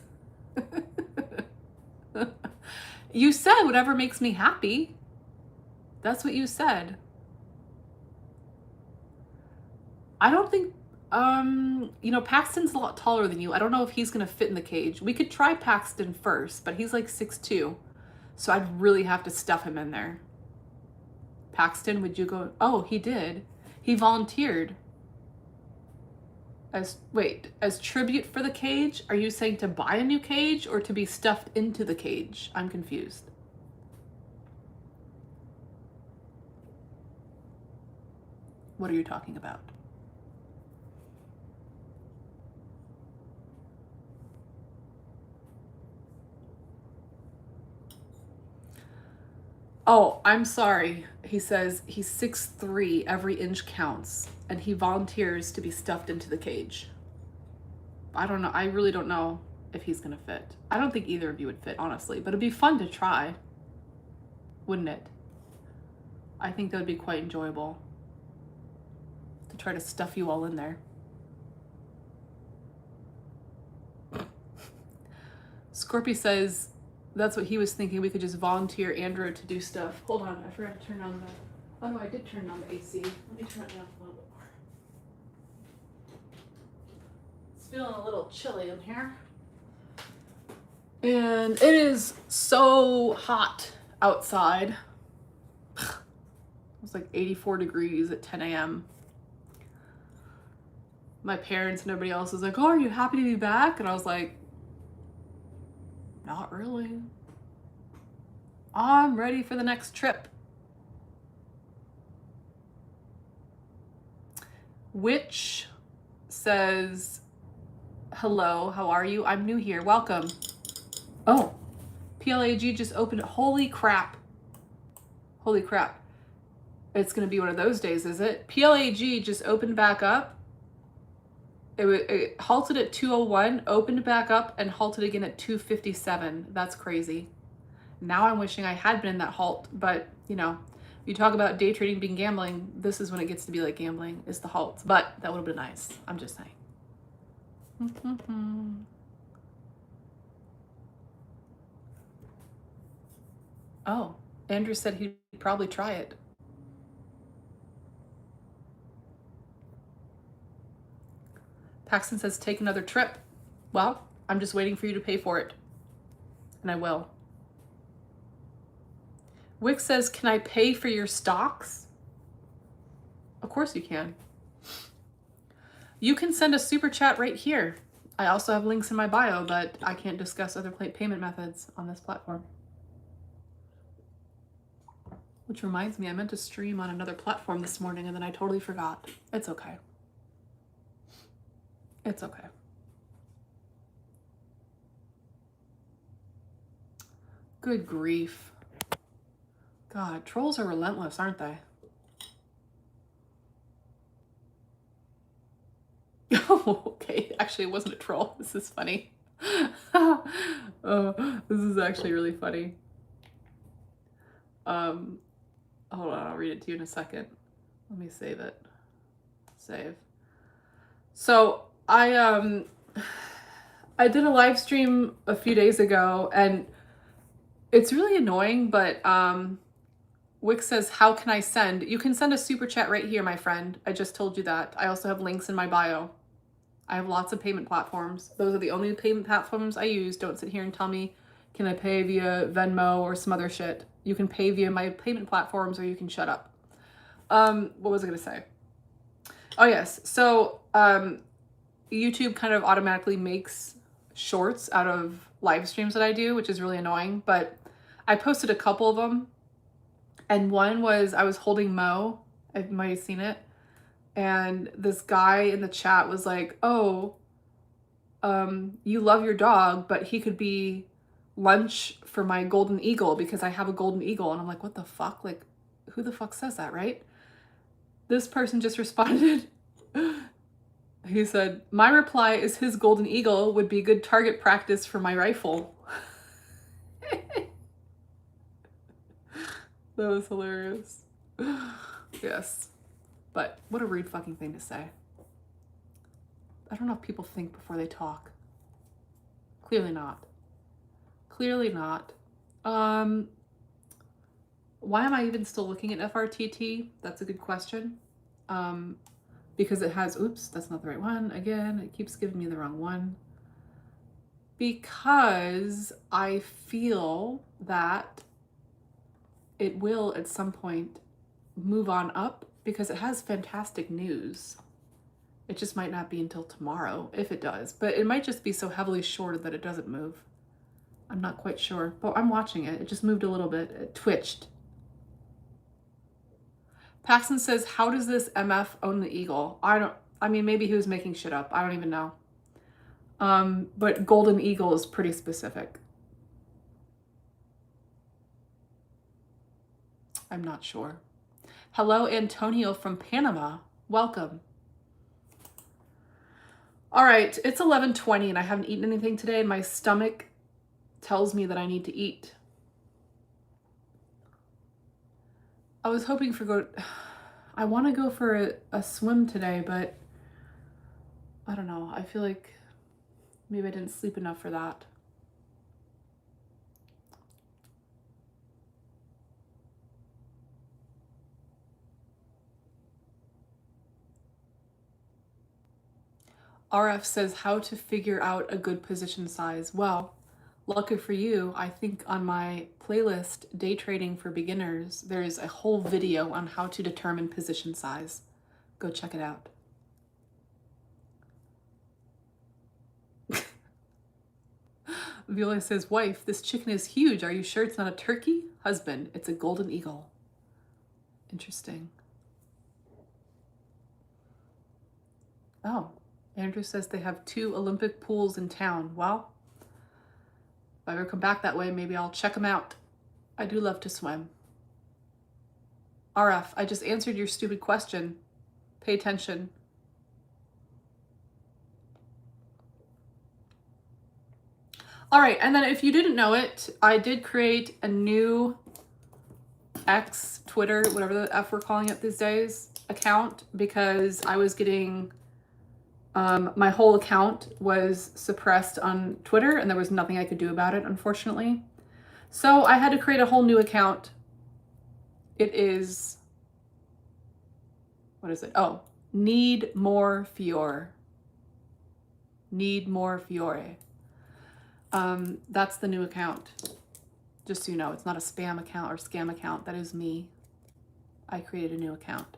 You said whatever makes me happy. That's what you said. I don't think, you know, Paxton's a lot taller than you. I don't know if he's going to fit in the cage. We could try Paxton first, but he's like 6'2". So I'd really have to stuff him in there. Paxton, would you go? Oh, he did. He volunteered. As tribute for the cage? Are you saying to buy a new cage or to be stuffed into the cage? I'm confused. What are you talking about? Oh, I'm sorry. He says he's 6'3", every inch counts, and he volunteers to be stuffed into the cage. I don't know. I really don't know if he's gonna fit. I don't think either of you would fit, honestly, but it'd be fun to try, wouldn't it? I think that would be quite enjoyable to try to stuff you all in there. Scorpy says that's what he was thinking. We could just volunteer Andrew to do stuff. Hold on, I forgot to turn on the... Oh no, I did turn on the AC. Let me turn it down a little bit more. It's feeling a little chilly in here. And it is so hot outside. It was like 84 degrees at 10 a.m. My parents and everybody else was like, oh, are you happy to be back? And I was like, not really. I'm ready for the next trip. Which says, hello, how are you? I'm new here. Welcome. Oh, PLAG just opened. Holy crap. Holy crap. It's going to be one of those days, is it? PLAG just opened back up. It halted at 201, opened back up, and halted again at 257. That's crazy. Now I'm wishing I had been in that halt, but you know, you talk about day trading being gambling, this is when it gets to be like gambling, is the halts. But that would have been nice. I'm just saying. Oh, Andrew said he'd probably try it. Paxton says, take another trip. Well, I'm just waiting for you to pay for it. And I will. Wick says, can I pay for your stocks? Of course you can. You can send a super chat right here. I also have links in my bio, but I can't discuss other payment methods on this platform. Which reminds me, I meant to stream on another platform this morning and then I totally forgot. It's okay. It's okay. Good grief. God, trolls are relentless, aren't they? Oh, okay. Actually, it wasn't a troll. This is funny. Oh, this is actually really funny. Hold on, I'll read it to you in a second. Let me save it. Save. So I did a live stream a few days ago and it's really annoying, but Wick says, how can I send? You can send a super chat right here, my friend. I just told you that. I also have links in my bio. I have lots of payment platforms. Those are the only payment platforms I use. Don't sit here and tell me, can I pay via Venmo or some other shit? You can pay via my payment platforms or you can shut up. What was I gonna say? Oh yes, so YouTube kind of automatically makes shorts out of live streams that I do, which is really annoying, but I posted a couple of them. And one was I was holding Mo. I might have seen it. And this guy in the chat was like, oh, you love your dog, but he could be lunch for my golden eagle because I have a golden eagle. And I'm like, what the fuck? Like, who the fuck says that, right? This person just responded. He said, my reply is his golden eagle would be good target practice for my rifle. That was hilarious. Yes. But what a rude fucking thing to say. I don't know if people think before they talk. Clearly not. Clearly not. Why am I even still looking at FRTT? That's a good question. Because it has, oops, that's not the right one. Again, it keeps giving me the wrong one. Because I feel that it will at some point move on up because it has fantastic news. It just might not be until tomorrow, if it does. But it might just be so heavily shorted that it doesn't move. I'm not quite sure, but I'm watching it. It just moved a little bit. It twitched. Paxton says, how does this MF own the eagle? I mean, maybe he was making shit up. I don't even know. But golden eagle is pretty specific. I'm not sure. Hello, Antonio from Panama. Welcome. All right, it's 11:20 and I haven't eaten anything today and my stomach tells me that I need to eat. I was hoping for I want to go for a swim today, but I don't know. I feel like maybe I didn't sleep enough for that. RF says how to figure out a good position size. Well, lucky for you, I think on my playlist, Day Trading for Beginners, there's a whole video on how to determine position size. Go check it out. Viola says, wife, this chicken is huge. Are you sure it's not a turkey? Husband, it's a golden eagle. Interesting. Oh, Andrew says they have 2 Olympic pools in town. Well, I ever come back that way, maybe I'll check them out. I do love to swim. RF, I just answered your stupid question. Pay attention. All right, and then if you didn't know it, I did create a new X, Twitter, whatever the F we're calling it these days, account, because I was getting, my whole account was suppressed on Twitter and there was nothing I could do about it, unfortunately. So I had to create a whole new account. It is, what is it? Oh, Need More Fiore. Need More Fiore. That's the new account. Just so you know, it's not a spam account or scam account. That is me. I created a new account.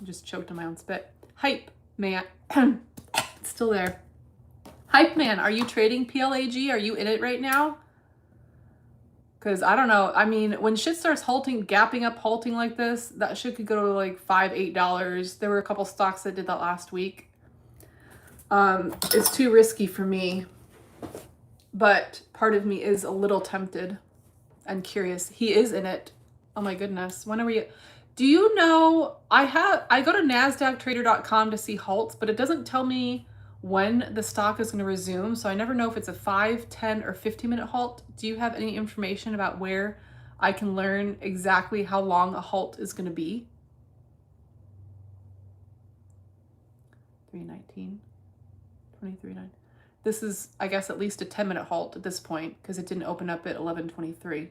Just choked on my own spit. Hype man. It's still there. Hype man, are you trading PLAG? Are you in it right now? Because I don't know. I mean, when shit starts halting, gapping up, halting like this, that shit could go to like $5, $8. There were a couple stocks that did that last week. It's too risky for me, but part of me is a little tempted and curious. He is in it. Oh my goodness. When are we? Do you know, I go to NASDAQtrader.com to see halts, but it doesn't tell me when the stock is going to resume. So I never know if it's a 5, 10, or 15-minute halt. Do you have any information about where I can learn exactly how long a halt is going to be? 319, 23.9. This is, I guess, at least a 10-minute halt at this point because it didn't open up at 11:23.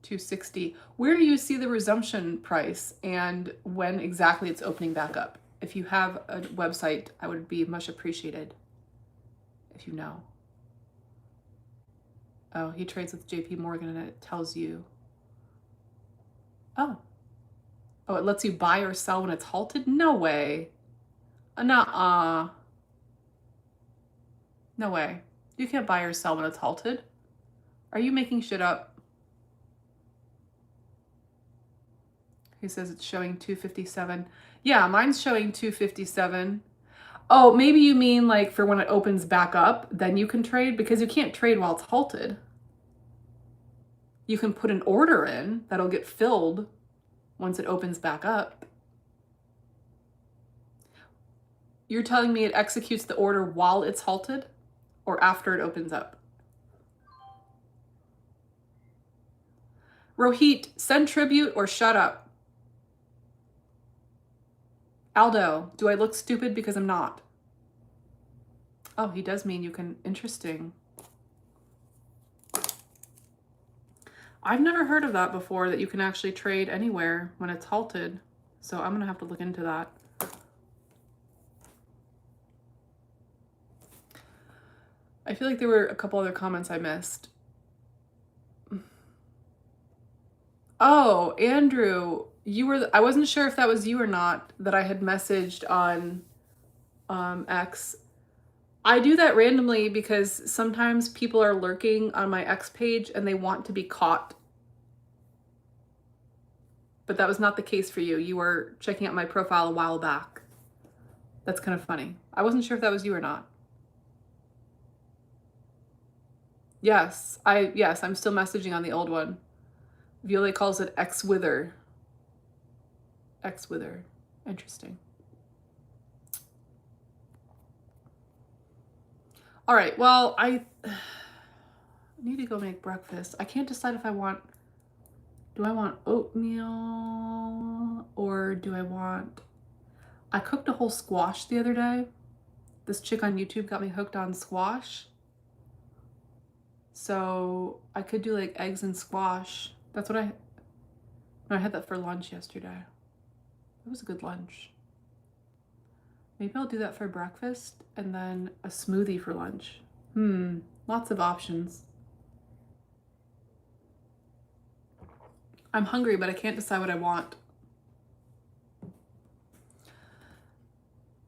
$260. Where do you see the resumption price and when exactly it's opening back up? If you have a website, I would be much appreciated if you know. Oh, he trades with JP Morgan and it tells you. Oh, it lets you buy or sell when it's halted? No way. Nuh-uh. No way. You can't buy or sell when it's halted. Are you making shit up? He says it's showing 257. Yeah, mine's showing 257. Oh, maybe you mean like for when it opens back up, then you can trade, because you can't trade while it's halted. You can put an order in that'll get filled once it opens back up. You're telling me it executes the order while it's halted or after it opens up? Rohit, send tribute or shut up. Aldo, do I look stupid because I'm not? Oh, he does mean you can. Interesting. I've never heard of that before, that you can actually trade anywhere when it's halted. So I'm going to have to look into that. I feel like there were a couple other comments I missed. Oh, Andrew, you were, I wasn't sure if that was you or not that I had messaged on X. I do that randomly because sometimes people are lurking on my X page and they want to be caught. But that was not the case for you. You were checking out my profile a while back. That's kind of funny. I wasn't sure if that was you or not. Yes, I'm still messaging on the old one. Violet calls it X-Wither. X-Wither. Interesting. All right, well, I need to go make breakfast. I can't decide if I want, do I want oatmeal or do I want, I cooked a whole squash the other day. This chick on YouTube got me hooked on squash. So I could do like eggs and squash. That's what I had that for lunch yesterday. It was a good lunch. Maybe I'll do that for breakfast and then a smoothie for lunch. Lots of options. I'm hungry, but I can't decide what I want.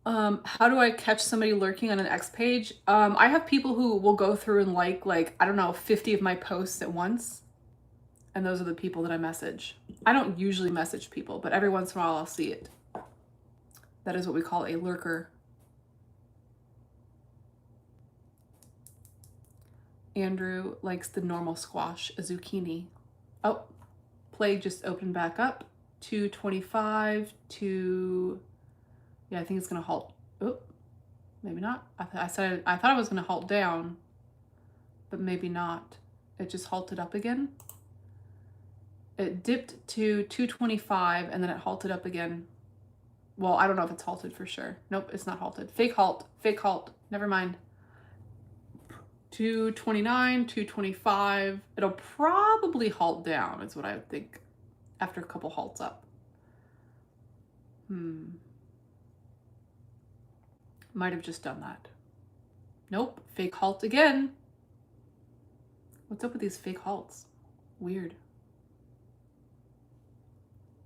How do I catch somebody lurking on an X page? I have people who will go through and like, I don't know, 50 of my posts at once. And those are the people that I message. I don't usually message people, but every once in a while I'll see it. That is what we call a lurker. Andrew likes the normal squash, a zucchini. Oh, Plague just opened back up. 225 to, yeah, I think it's gonna halt. Oh, maybe not. I thought it was gonna halt down, but maybe not. It just halted up again. It dipped to 225 and then it halted up again. Well, I don't know if it's halted for sure. Nope, it's not halted. Fake halt, never mind. 229, 225. It'll probably halt down is what I would think after a couple halts up. Might have just done that. Nope, fake halt again. What's up with these fake halts? Weird.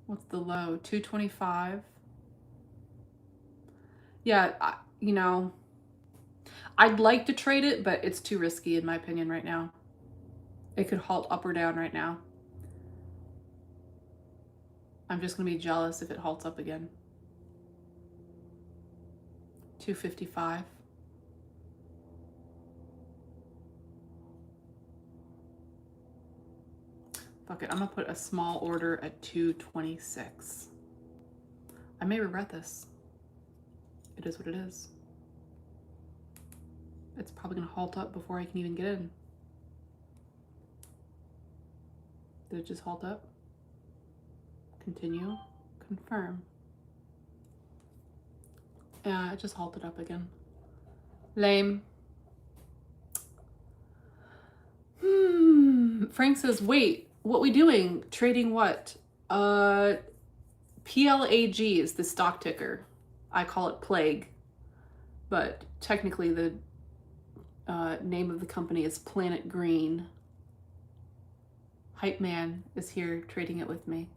What's the low? 225. Yeah, you know, I'd like to trade it, but it's too risky in my opinion right now. It could halt up or down right now. I'm just gonna be jealous if it halts up again. 255. Fuck it, I'm gonna put a small order at 226. I may regret this. It is what it is. It's probably gonna halt up before I can even get in. Did it just halt up? Continue, confirm. Yeah, it just halted up again. Lame. Frank says, wait, what we doing? Trading what? PLAG is the stock ticker. I call it PLAG, but technically the name of the company is Planet Green. Hype Man is here trading it with me.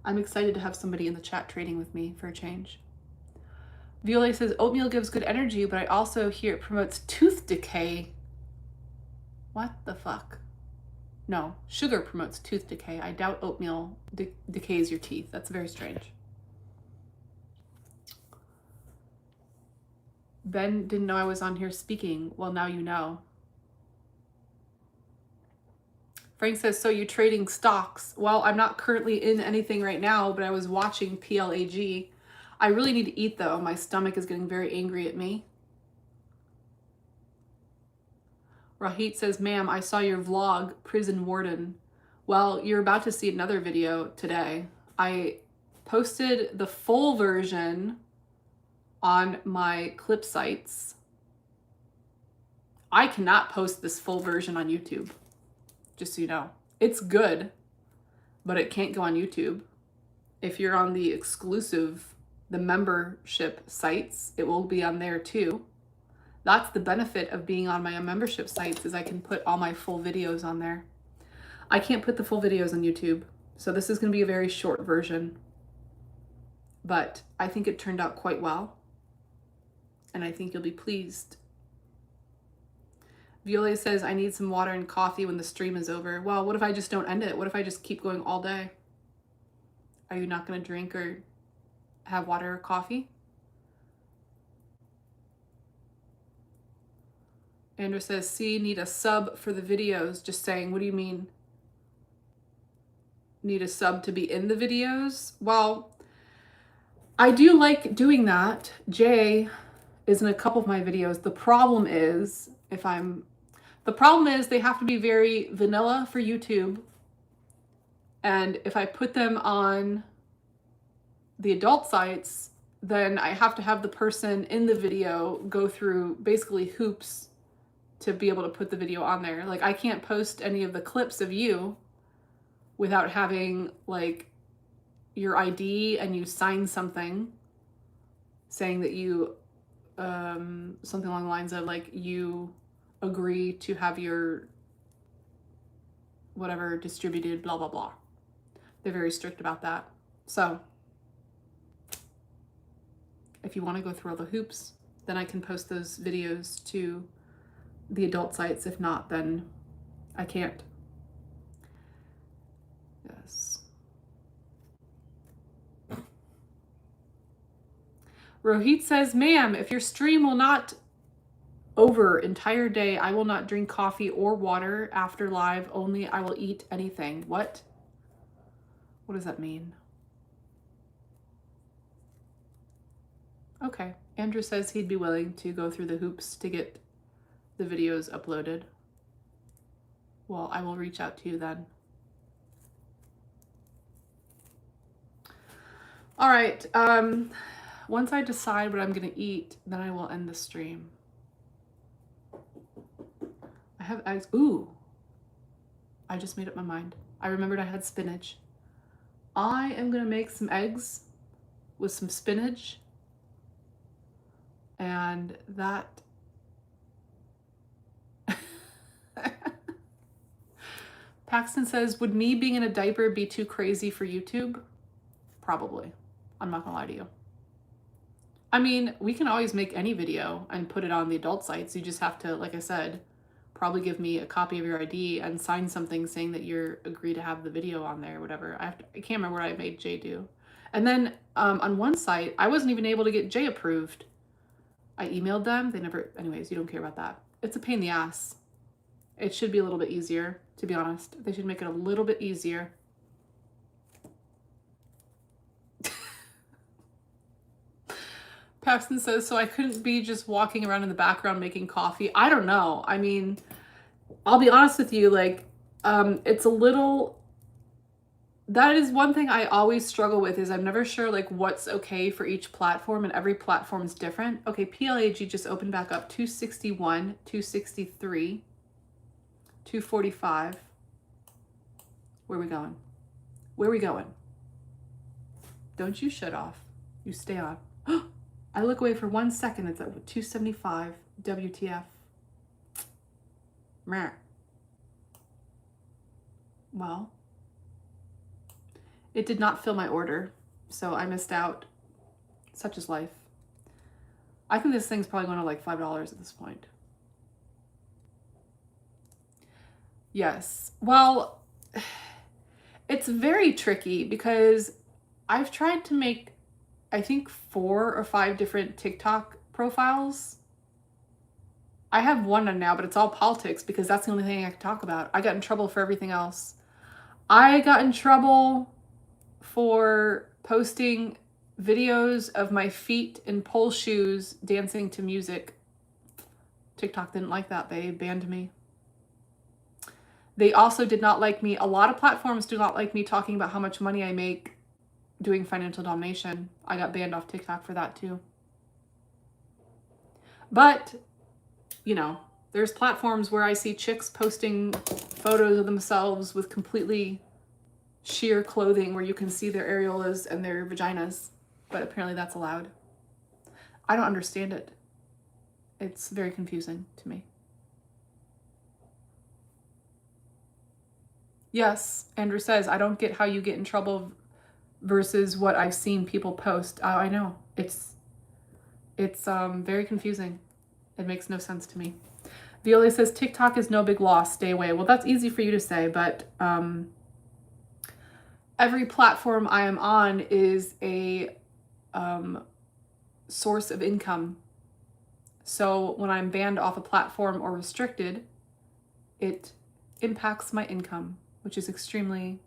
I'm excited to have somebody in the chat trading with me for a change. Violet says, oatmeal gives good energy, but I also hear it promotes tooth decay. What the fuck? No, sugar promotes tooth decay. I doubt oatmeal decays your teeth. That's very strange. Ben didn't know I was on here speaking. Well, now you know. Frank says, so you're trading stocks. Well, I'm not currently in anything right now, but I was watching PLAG. I really need to eat though. My stomach is getting very angry at me. Rahit says, ma'am, I saw your vlog, Prison Warden. Well, you're about to see another video today. I posted the full version on my clip sites. I cannot post this full version on YouTube, just so you know. It's good, but it can't go on YouTube. If you're on the exclusive, the membership sites, it will be on there too. That's the benefit of being on my membership sites, is I can put all my full videos on there. I can't put the full videos on YouTube, so this is going to be a very short version. But I think it turned out quite well, and I think you'll be pleased. Violet says, I need some water and coffee when the stream is over. Well, what if I just don't end it? What if I just keep going all day? Are you not going to drink or have water or coffee? Andrew says, see, need a sub for the videos. Just saying, what do you mean? Need a sub to be in the videos? Well, I do like doing that. Jay is in a couple of my videos. The problem is they have to be very vanilla for YouTube. And if I put them on the adult sites, then I have to have the person in the video go through basically hoops to be able to put the video on there. Like, I can't post any of the clips of you without having like your ID and you sign something saying that you, something along the lines of like, you agree to have your whatever distributed, blah, blah, blah. They're very strict about that. So if you want to go through all the hoops, then I can post those videos to the adult sites. If not, then I can't. Rohit says, ma'am, if your stream will not over entire day, I will not drink coffee or water after live. Only I will eat anything. What? What does that mean? Okay. Andrew says he'd be willing to go through the hoops to get the videos uploaded. Well, I will reach out to you then. All right. Once I decide what I'm going to eat, then I will end the stream. I have eggs. Ooh. I just made up my mind. I remembered I had spinach. I am going to make some eggs with some spinach. And that... Paxton says, would me being in a diaper be too crazy for YouTube? Probably. I'm not gonna lie to you. I mean, we can always make any video and put it on the adult sites. You just have to, like I said, probably give me a copy of your ID and sign something saying that you're agree to have the video on there or whatever. I can't remember what I made Jay do. And then on one site, I wasn't even able to get Jay approved. I emailed them. They never, anyways, you don't care about that. It's a pain in the ass. It should be a little bit easier, to be honest. They should make it a little bit easier. Paxton says, so I couldn't be just walking around in the background making coffee. I don't know. I mean, I'll be honest with you, like, it's a little, that is one thing I always struggle with, is I'm never sure like what's okay for each platform, and every platform is different. Okay, PLAG just opened back up, 261, 263, 245. Where are we going? Where are we going? Don't you shut off. You stay on. I look away for 1 second, it's at 275, WTF. Meh. Well, it did not fill my order, so I missed out. Such is life. I think this thing's probably going to like $5 at this point. Yes. Well, it's very tricky because I've tried to make, I think, 4 or 5 different TikTok profiles. I have one now, but it's all politics because that's the only thing I can talk about. I got in trouble for everything else. I got in trouble for posting videos of my feet in pole shoes dancing to music. TikTok didn't like that. They banned me. They also did not like me. A lot of platforms do not like me talking about how much money I make doing financial domination. I got banned off TikTok for that too. But, you know, there's platforms where I see chicks posting photos of themselves with completely sheer clothing where you can see their areolas and their vaginas, but apparently that's allowed. I don't understand it. It's very confusing to me. Yes, Andrew says, I don't get how you get in trouble versus what I've seen people post. Oh, I know. It's very confusing. It makes no sense to me. Viola says, TikTok is no big loss. Stay away. Well, that's easy for you to say, but every platform I am on is a source of income. So when I'm banned off a platform or restricted, it impacts my income, which is extremely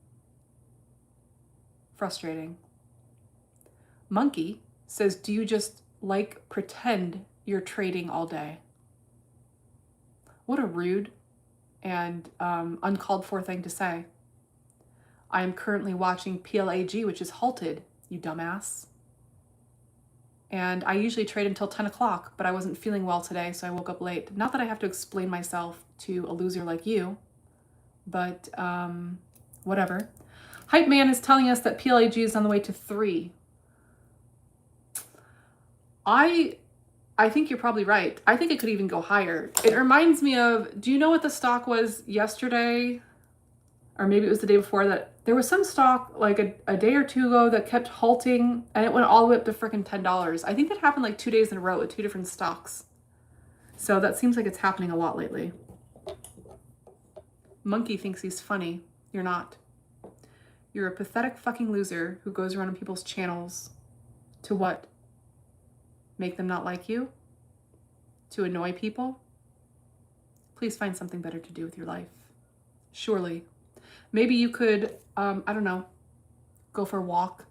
frustrating. Monkey says, do you just like pretend you're trading all day? What a rude and uncalled for thing to say. I am currently watching PLAG, which is halted, you dumbass. And I usually trade until 10 o'clock, but I wasn't feeling well today, so I woke up late. Not that I have to explain myself to a loser like you, but whatever. Hype Man is telling us that PLAG is on the way to 3. I think you're probably right. I think it could even go higher. It reminds me of, do you know what the stock was yesterday? Or maybe it was the day before that. There was some stock like a day or two ago that kept halting and it went all the way up to freaking $10. I think that happened like 2 days in a row with 2 different stocks. So that seems like it's happening a lot lately. Monkey thinks he's funny. You're not. You're a pathetic fucking loser who goes around on people's channels to what? Make them not like you? To annoy people? Please find something better to do with your life. Surely. Maybe you could, I don't know, go for a walk,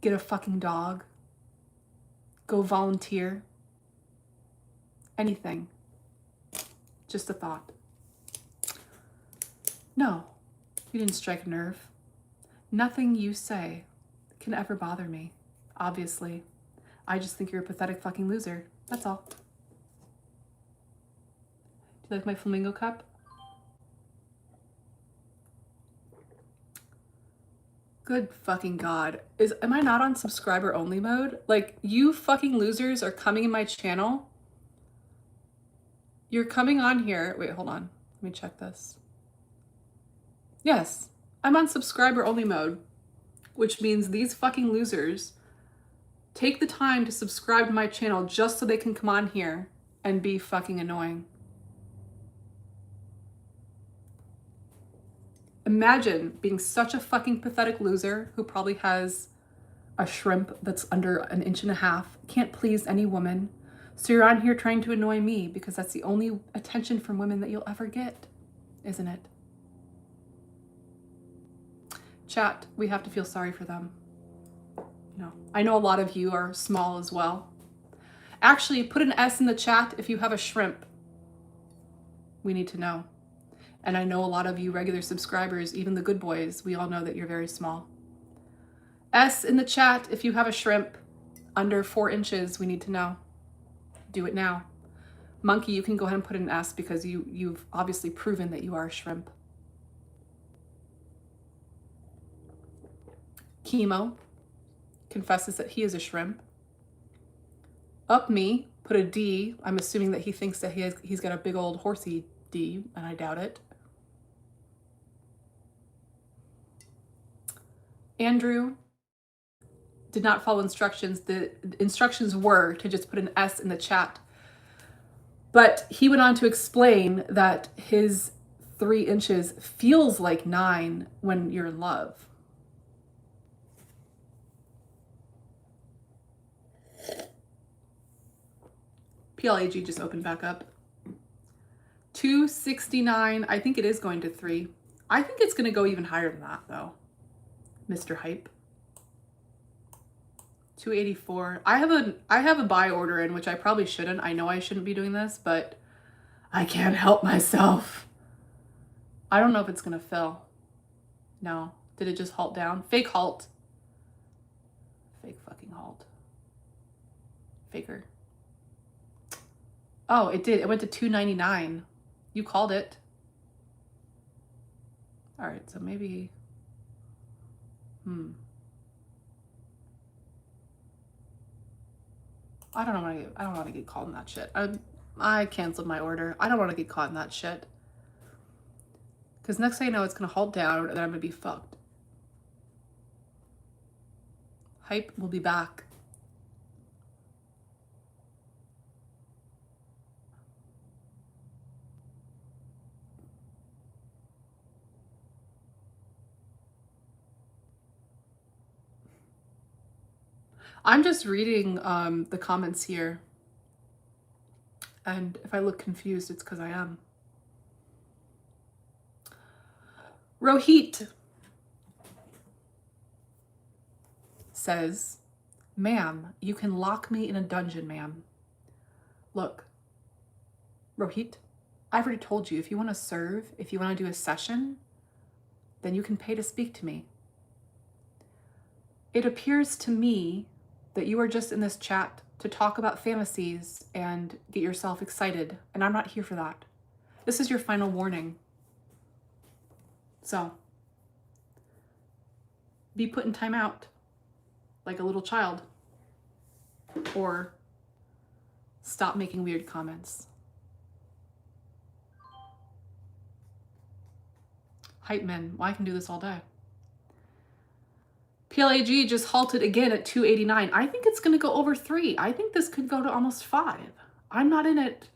get a fucking dog, go volunteer, anything. Just a thought. No, you didn't strike a nerve. Nothing you say can ever bother me, obviously. I just think you're a pathetic fucking loser. That's all. Do you like my flamingo cup? Good fucking God. Am I not on subscriber only mode? Like, you fucking losers are coming in my channel. You're coming on here. Wait, hold on. Let me check this. Yes, I'm on subscriber only mode, which means these fucking losers take the time to subscribe to my channel just so they can come on here and be fucking annoying. Imagine being such a fucking pathetic loser who probably has a shrimp that's under 1.5 inches, can't please any woman. So you're on here trying to annoy me because that's the only attention from women that you'll ever get, isn't it? Chat, we have to feel sorry for them. No, I know a lot of you are small as well. Actually, put an S in the chat if you have a shrimp. We need to know. And I know a lot of you regular subscribers, even the good boys, we all know that you're very small. S in the chat if you have a shrimp under 4 inches, we need to know. Do it now. Monkey, you can go ahead and put an S because you've obviously proven that you are a shrimp. Chemo confesses that he is a shrimp. Up me, put a D. I'm assuming that he thinks that he's got a big old horsey D, and I doubt it. Andrew did not follow instructions. The instructions were to just put an S in the chat. But he went on to explain that his 3 inches feels like 9 when you're in love. PLAG just opened back up. 269. I think it is going to 3. I think it's going to go even higher than that, though. Mr. Hype. 284. I have a buy order in, which I probably shouldn't. I know I shouldn't be doing this, but I can't help myself. I don't know if it's going to fill. No. Did it just halt down? Fake halt. Fake fucking halt. Faker. Oh, it did. It went to 299. You called it. All right, so maybe... I don't want to get called in that shit. I canceled my order. I don't want to get caught in that shit. Because next thing I know, it's going to halt down and then I'm going to be fucked. Hype will be back. I'm just reading the comments here. And if I look confused, it's because I am. Rohit says, "Ma'am, you can lock me in a dungeon, ma'am." Look, Rohit, I've already told you, if you want to serve, if you want to do a session, then you can pay to speak to me. It appears to me that you are just in this chat to talk about fantasies and get yourself excited, and I'm not here for that. This is your final warning. So, be put in timeout like a little child, or stop making weird comments. Hype men, well, I can do this all day. PLAG just halted again at 289. I think it's going to go over 3. I think this could go to almost 5. I'm not in it.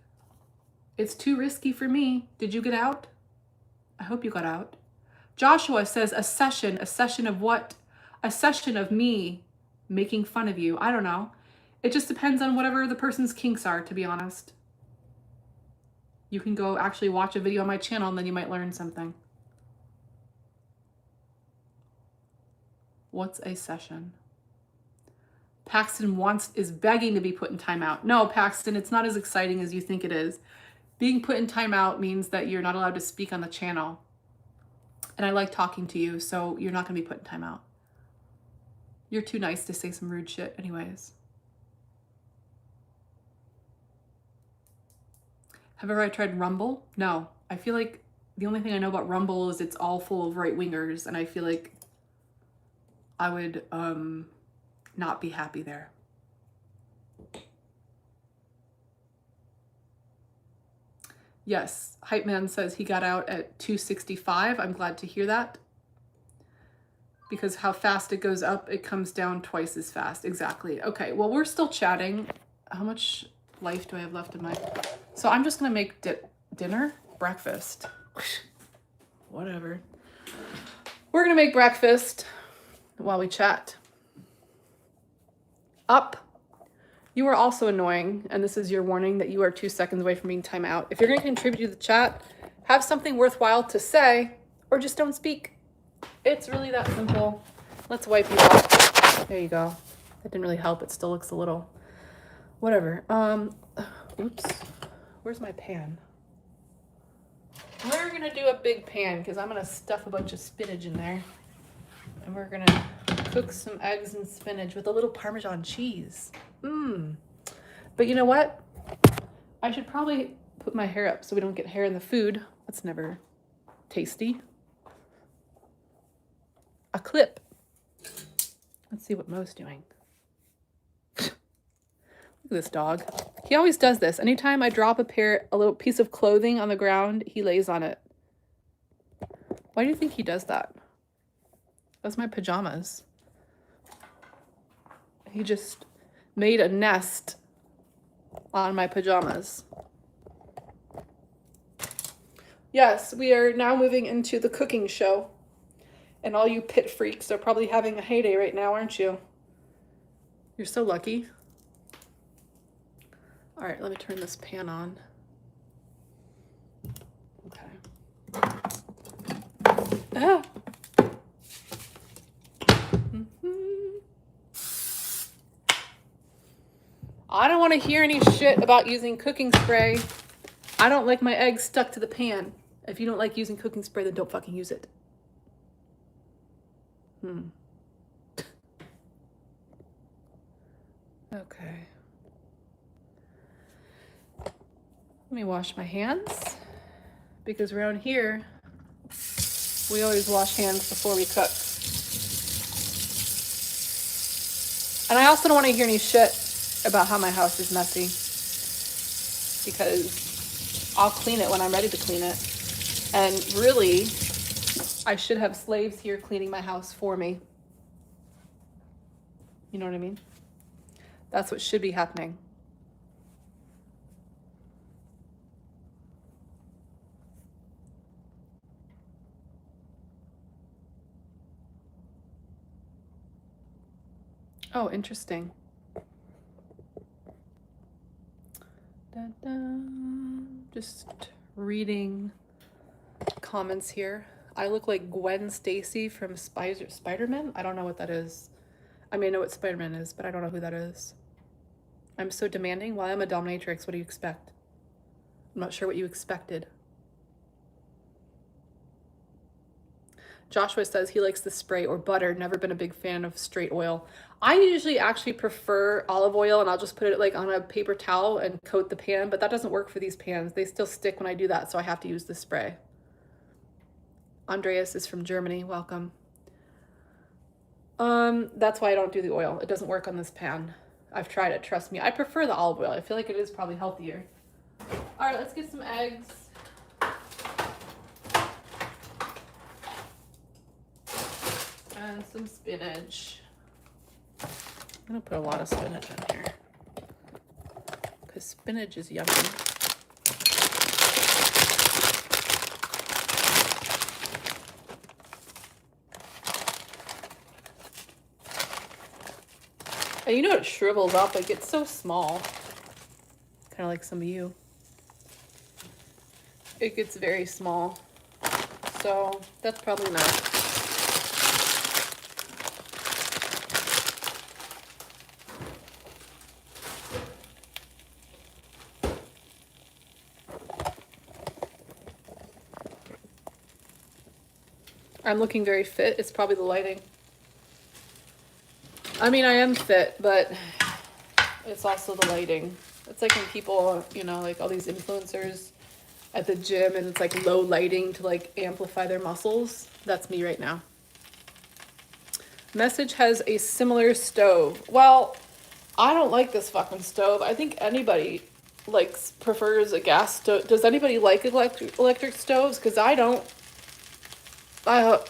It's too risky for me. Did you get out? I hope you got out. Joshua says a session of what? A session of me making fun of you. I don't know. It just depends on whatever the person's kinks are, to be honest. You can go actually watch a video on my channel and then you might learn something. What's a session? Paxton is begging to be put in timeout. No, Paxton, it's not as exciting as you think it is. Being put in timeout means that you're not allowed to speak on the channel. And I like talking to you, so you're not gonna be put in timeout. You're too nice to say some rude shit anyways. Have ever tried Rumble? No. I feel like the only thing I know about Rumble is it's all full of right-wingers, and I feel like I would not be happy there. Yes, Hype Man says he got out at 265. I'm glad to hear that. Because how fast it goes up, it comes down twice as fast. Exactly. Okay, well, we're still chatting. How much life do I have left in my... So I'm just gonna make dinner, breakfast. Whatever. We're gonna make breakfast while we chat. Up. You are also annoying, and this is your warning that you are 2 seconds away from being timed out. If you're gonna contribute to the chat, have something worthwhile to say, or just don't speak. It's really that simple. Let's wipe you off. There you go. That didn't really help. It still looks a little, whatever. Oops. Where's my pan? We're gonna do a big pan because I'm gonna stuff a bunch of spinach in there. And we're gonna cook some eggs and spinach with a little Parmesan cheese. But you know what? I should probably put my hair up so we don't get hair in the food. That's never tasty. A clip. Let's see what Mo's doing. Look at this dog. He always does this. Anytime I drop a little piece of clothing on the ground, he lays on it. Why do you think he does that? That's my pajamas. He just made a nest on my pajamas. Yes, we are now moving into the cooking show. And all you pit freaks are probably having a heyday right now, aren't you? You're so lucky. All right, let me turn this pan on. Okay. Ah. I don't want to hear any shit about using cooking spray. I don't like my eggs stuck to the pan. If you don't like using cooking spray, then don't fucking use it. Okay. Let me wash my hands, because around here, we always wash hands before we cook. And I also don't want to hear any shit about how my house is messy, because I'll clean it when I'm ready to clean it. And really, I should have slaves here cleaning my house for me. You know what I mean? That's what should be happening. Oh, interesting. Just reading comments here. I look like Gwen Stacy from Spider-Man. I don't know what that is. I mean, I know what Spider-Man is, but I don't know who that is. I'm so demanding. Well, I'm a dominatrix. What do you expect? I'm not sure what you expected. Joshua says he likes the spray or butter. Never been a big fan of straight oil. I usually actually prefer olive oil, and I'll just put it like on a paper towel and coat the pan, but that doesn't work for these pans. They still stick when I do that, so I have to use the spray. Andreas is from Germany. Welcome. That's why I don't do the oil. It doesn't work on this pan. I've tried it, trust me. I prefer the olive oil. I feel like it is probably healthier. All right, let's get some eggs. And some spinach. I'm gonna put a lot of spinach in here, because spinach is yummy. And you know it shrivels up, it gets so small. Kind of like some of you. It gets very small. So that's probably not. I'm looking very fit. It's probably the lighting. I mean, I am fit, but it's also the lighting. It's like when people, you know, like all these influencers at the gym and it's like low lighting to like amplify their muscles. That's me right now. Message has a similar stove. Well, I don't like this fucking stove. I think anybody prefers a gas stove. Does anybody like electric stoves? Because I don't.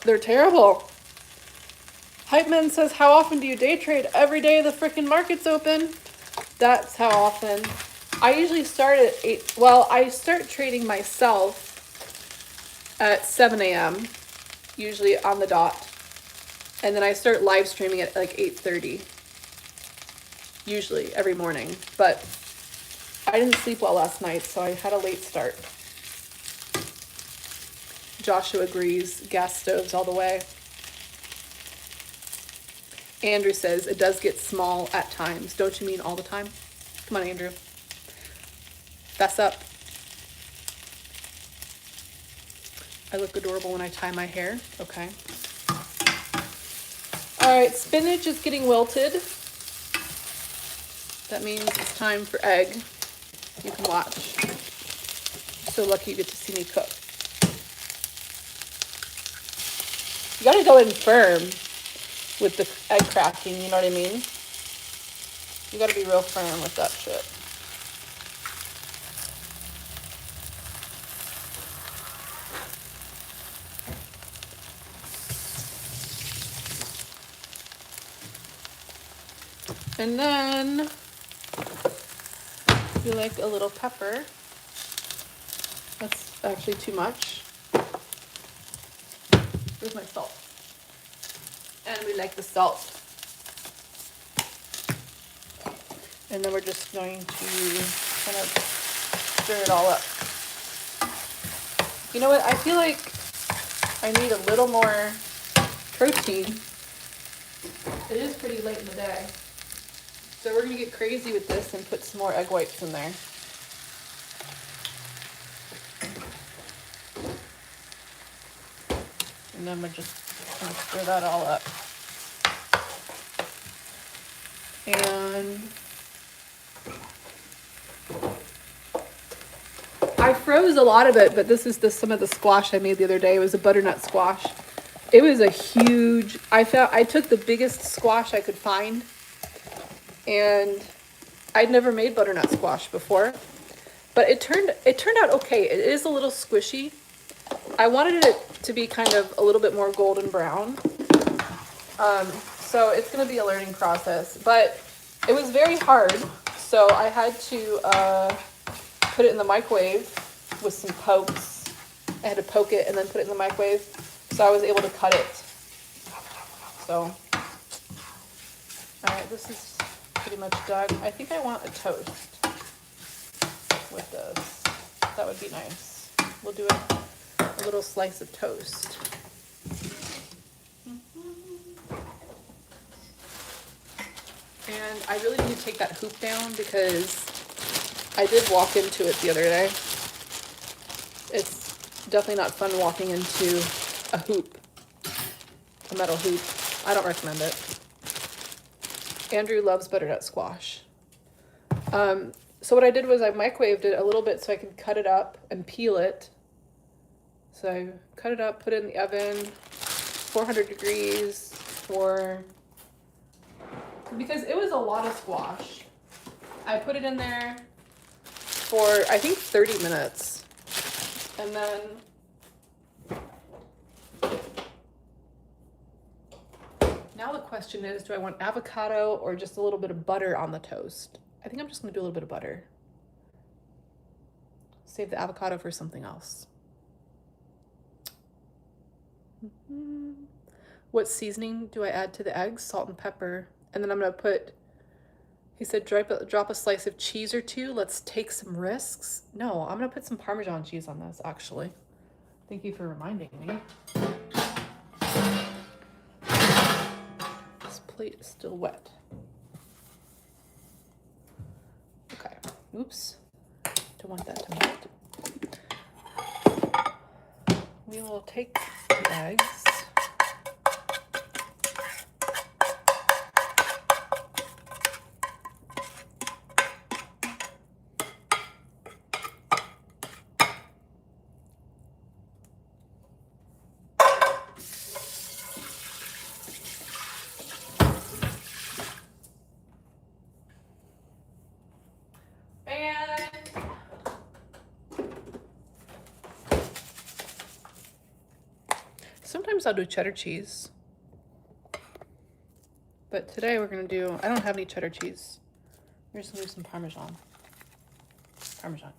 They're terrible. Hype Man says, how often do you day trade? Every day the freaking market's open. That's how often. I usually start at 8. Well, I start trading myself at 7 a.m. usually on the dot. And then I start live streaming at like 8:30. Usually every morning. But I didn't sleep well last night, so I had a late start. Joshua agrees, gas stoves all the way. Andrew says, it does get small at times. Don't you mean all the time? Come on, Andrew. Fess up. I look adorable when I tie my hair. Okay. All right, spinach is getting wilted. That means it's time for egg. You can watch. So lucky you get to see me cook. You gotta go in firm with the egg cracking, you know what I mean? You gotta be real firm with that shit. And then you like a little pepper. That's actually too much. Where's my salt? And we like the salt. And then we're just going to kind of stir it all up. You know what? I feel like I need a little more protein. It is pretty late in the day. So we're going to get crazy with this and put some more egg whites in there. And then we're just going to stir that all up. And I froze a lot of it, but this is some of the squash I made the other day. It was a butternut squash. It was a huge, I took the biggest squash I could find, and I'd never made butternut squash before, but it turned out okay. It is a little squishy. I wanted it to be kind of a little bit more golden brown. So it's going to be a learning process, but it was very hard. So I had to put it in the microwave with some pokes. I had to poke it and then put it in the microwave, so I was able to cut it. So, all right, this is pretty much done. I think I want a toast with this. That would be nice. We'll do a little slice of toast. And I really need to take that hoop down because I did walk into it the other day. It's definitely not fun walking into a hoop, a metal hoop. I don't recommend it. Andrew loves butternut squash. So what I did was I microwaved it a little bit so I could cut it up and peel it. So I cut it up, put it in the oven, 400 degrees because it was a lot of squash. I put it in there for, I think, 30 minutes. And then now the question is, do I want avocado or just a little bit of butter on the toast? I think I'm just going to do a little bit of butter. Save the avocado for something else. What seasoning do I add to the eggs? Salt and pepper. And then I'm going to put He said, drop a slice of cheese or two. Let's take some risks. No, I'm gonna put some Parmesan cheese on this, actually. Thank you for reminding me. This plate is still wet. Okay, oops. Don't want that to melt. We will take the eggs. Sometimes I'll do cheddar cheese, but today we're gonna do, I don't have any cheddar cheese. We're just gonna do some Parmesan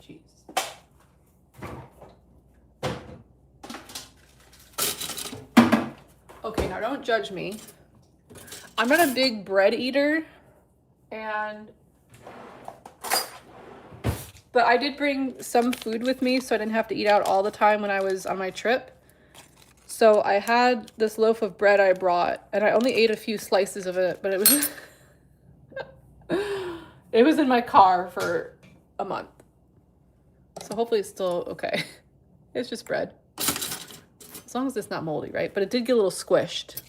cheese. Okay, now don't judge me. I'm not a big bread eater, but I did bring some food with me so I didn't have to eat out all the time when I was on my trip. So I had this loaf of bread I brought, and I only ate a few slices of it, but it was it was in my car for a month. So hopefully it's still okay. It's just bread. As long as it's not moldy, right? But it did get a little squished.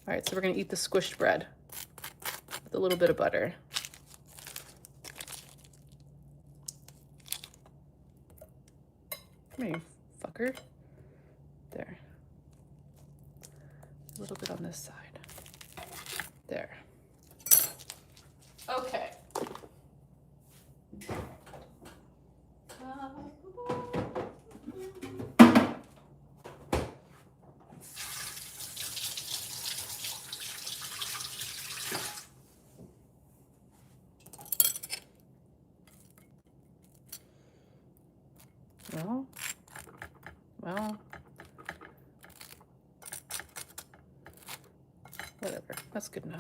All right, so we're gonna eat the squished bread with a little bit of butter. Come here, you fucker. There. A little bit on this side. There. Okay. Well, whatever, that's good enough.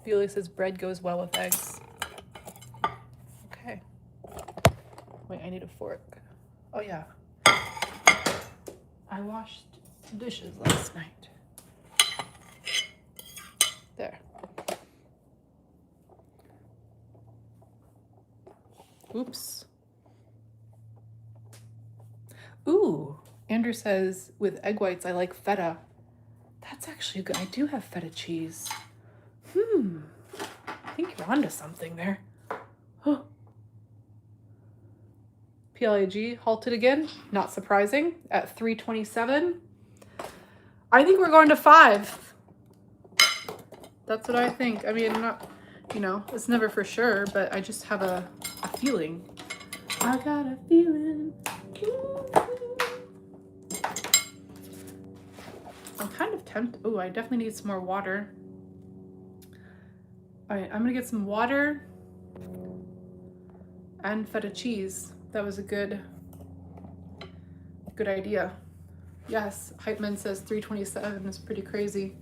Viola says bread goes well with eggs. Okay. Wait, I need a fork. Oh yeah. I washed dishes last night. There. Oops. Ooh, Andrew says with egg whites, I like feta. That's actually good. I do have feta cheese. I think you're onto something there. Huh. PLAG halted again. Not surprising. At 3:27. I think we're going to 5. That's what I think. I mean, I'm not, you know, it's never for sure, but I just have a feeling. I got a feeling. I'm kind of tempted. Oh, I definitely need some more water. All right, I'm gonna get some water and feta cheese. That was a good idea. Yes, Hype Man says 3:27 is pretty crazy.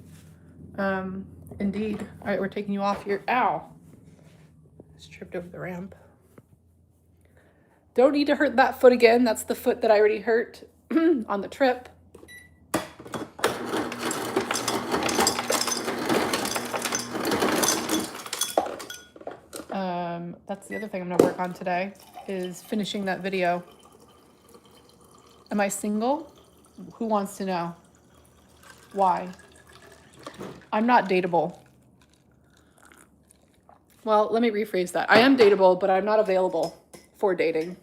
Indeed. All right, we're taking you off here. Ow! Just tripped over the ramp. Don't need to hurt that foot again. That's the foot that I already hurt on the trip. That's the other thing I'm gonna work on today, is finishing that video. Am I single? Who wants to know? Why? I'm not dateable. Well, let me rephrase that. I am dateable, but I'm not available for dating.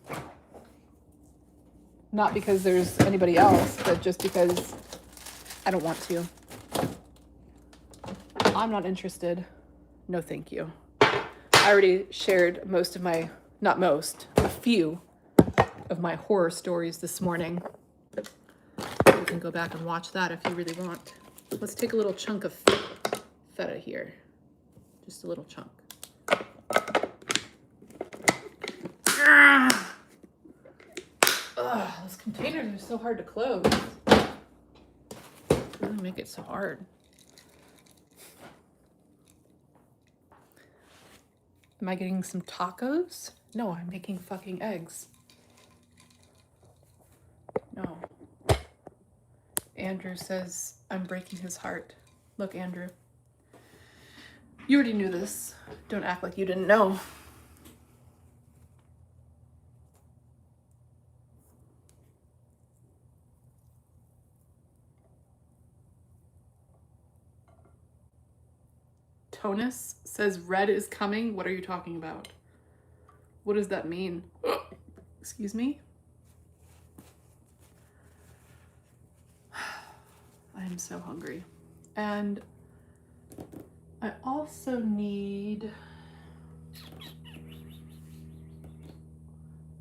Not because there's anybody else, but just because I don't want to. I'm not interested. No, thank you. I already shared most of my, not most, a few of my horror stories this morning. You can go back and watch that if you really want. Let's take a little chunk of feta here. Just a little chunk. Ugh, those containers are so hard to close. Really make it so hard. Am I getting some tacos? No, I'm making fucking eggs. No. Andrew says I'm breaking his heart. Look, Andrew. You already knew this. Don't act like you didn't know. Tonus says red is coming. What are you talking about? What does that mean? Excuse me? I am so hungry. And I also need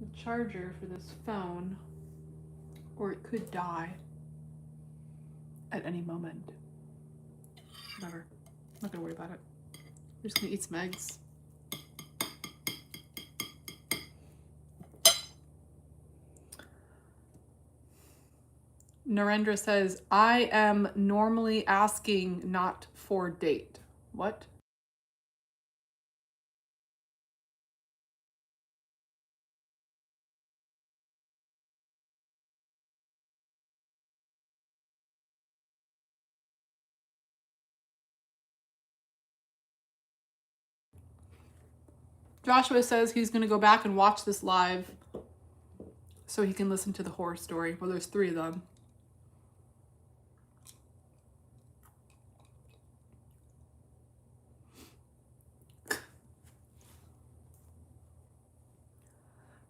a charger for this phone, or it could die at any moment. Whatever. I'm not gonna worry about it. I'm just gonna eat some eggs. Narendra says, I am normally asking not for date. What? Joshua says he's going to go back and watch this live so he can listen to the horror story. Well, there's 3 of them.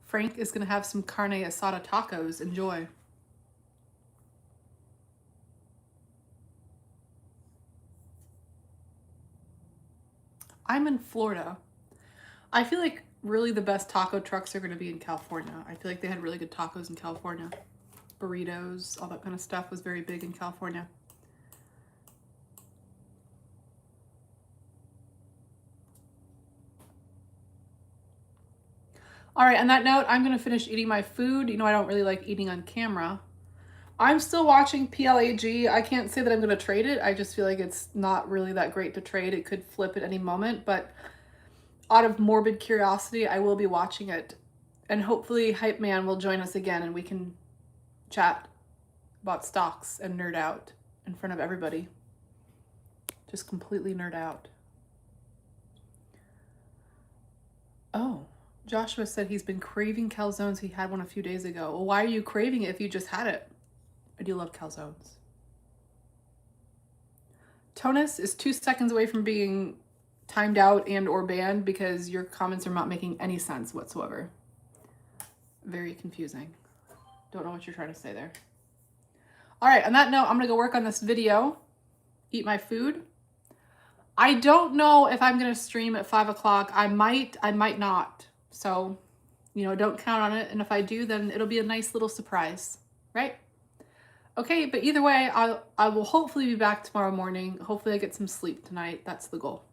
Frank is going to have some carne asada tacos. Enjoy. I'm in Florida. I feel like really the best taco trucks are going to be in California. I feel like they had really good tacos in California. Burritos, all that kind of stuff was very big in California. All right, on that note, I'm going to finish eating my food. You know, I don't really like eating on camera. I'm still watching PLAG. I can't say that I'm going to trade it. I just feel like it's not really that great to trade. It could flip at any moment, but out of morbid curiosity, I will be watching it. And hopefully Hype Man will join us again and we can chat about stocks and nerd out in front of everybody. Just completely nerd out. Oh, Joshua said he's been craving calzones. He had one a few days ago. Well, why are you craving it if you just had it? I do love calzones. Tonus is 2 seconds away from being timed out and or banned because your comments are not making any sense whatsoever. Very confusing. Don't know what you're trying to say there. All right, on that note, I'm gonna go work on this video, eat my food. I don't know if I'm gonna stream at 5 o'clock. I might not. So, you know, don't count on it. And if I do, then it'll be a nice little surprise, right? Okay, but either way, I will hopefully be back tomorrow morning. Hopefully I get some sleep tonight. That's the goal.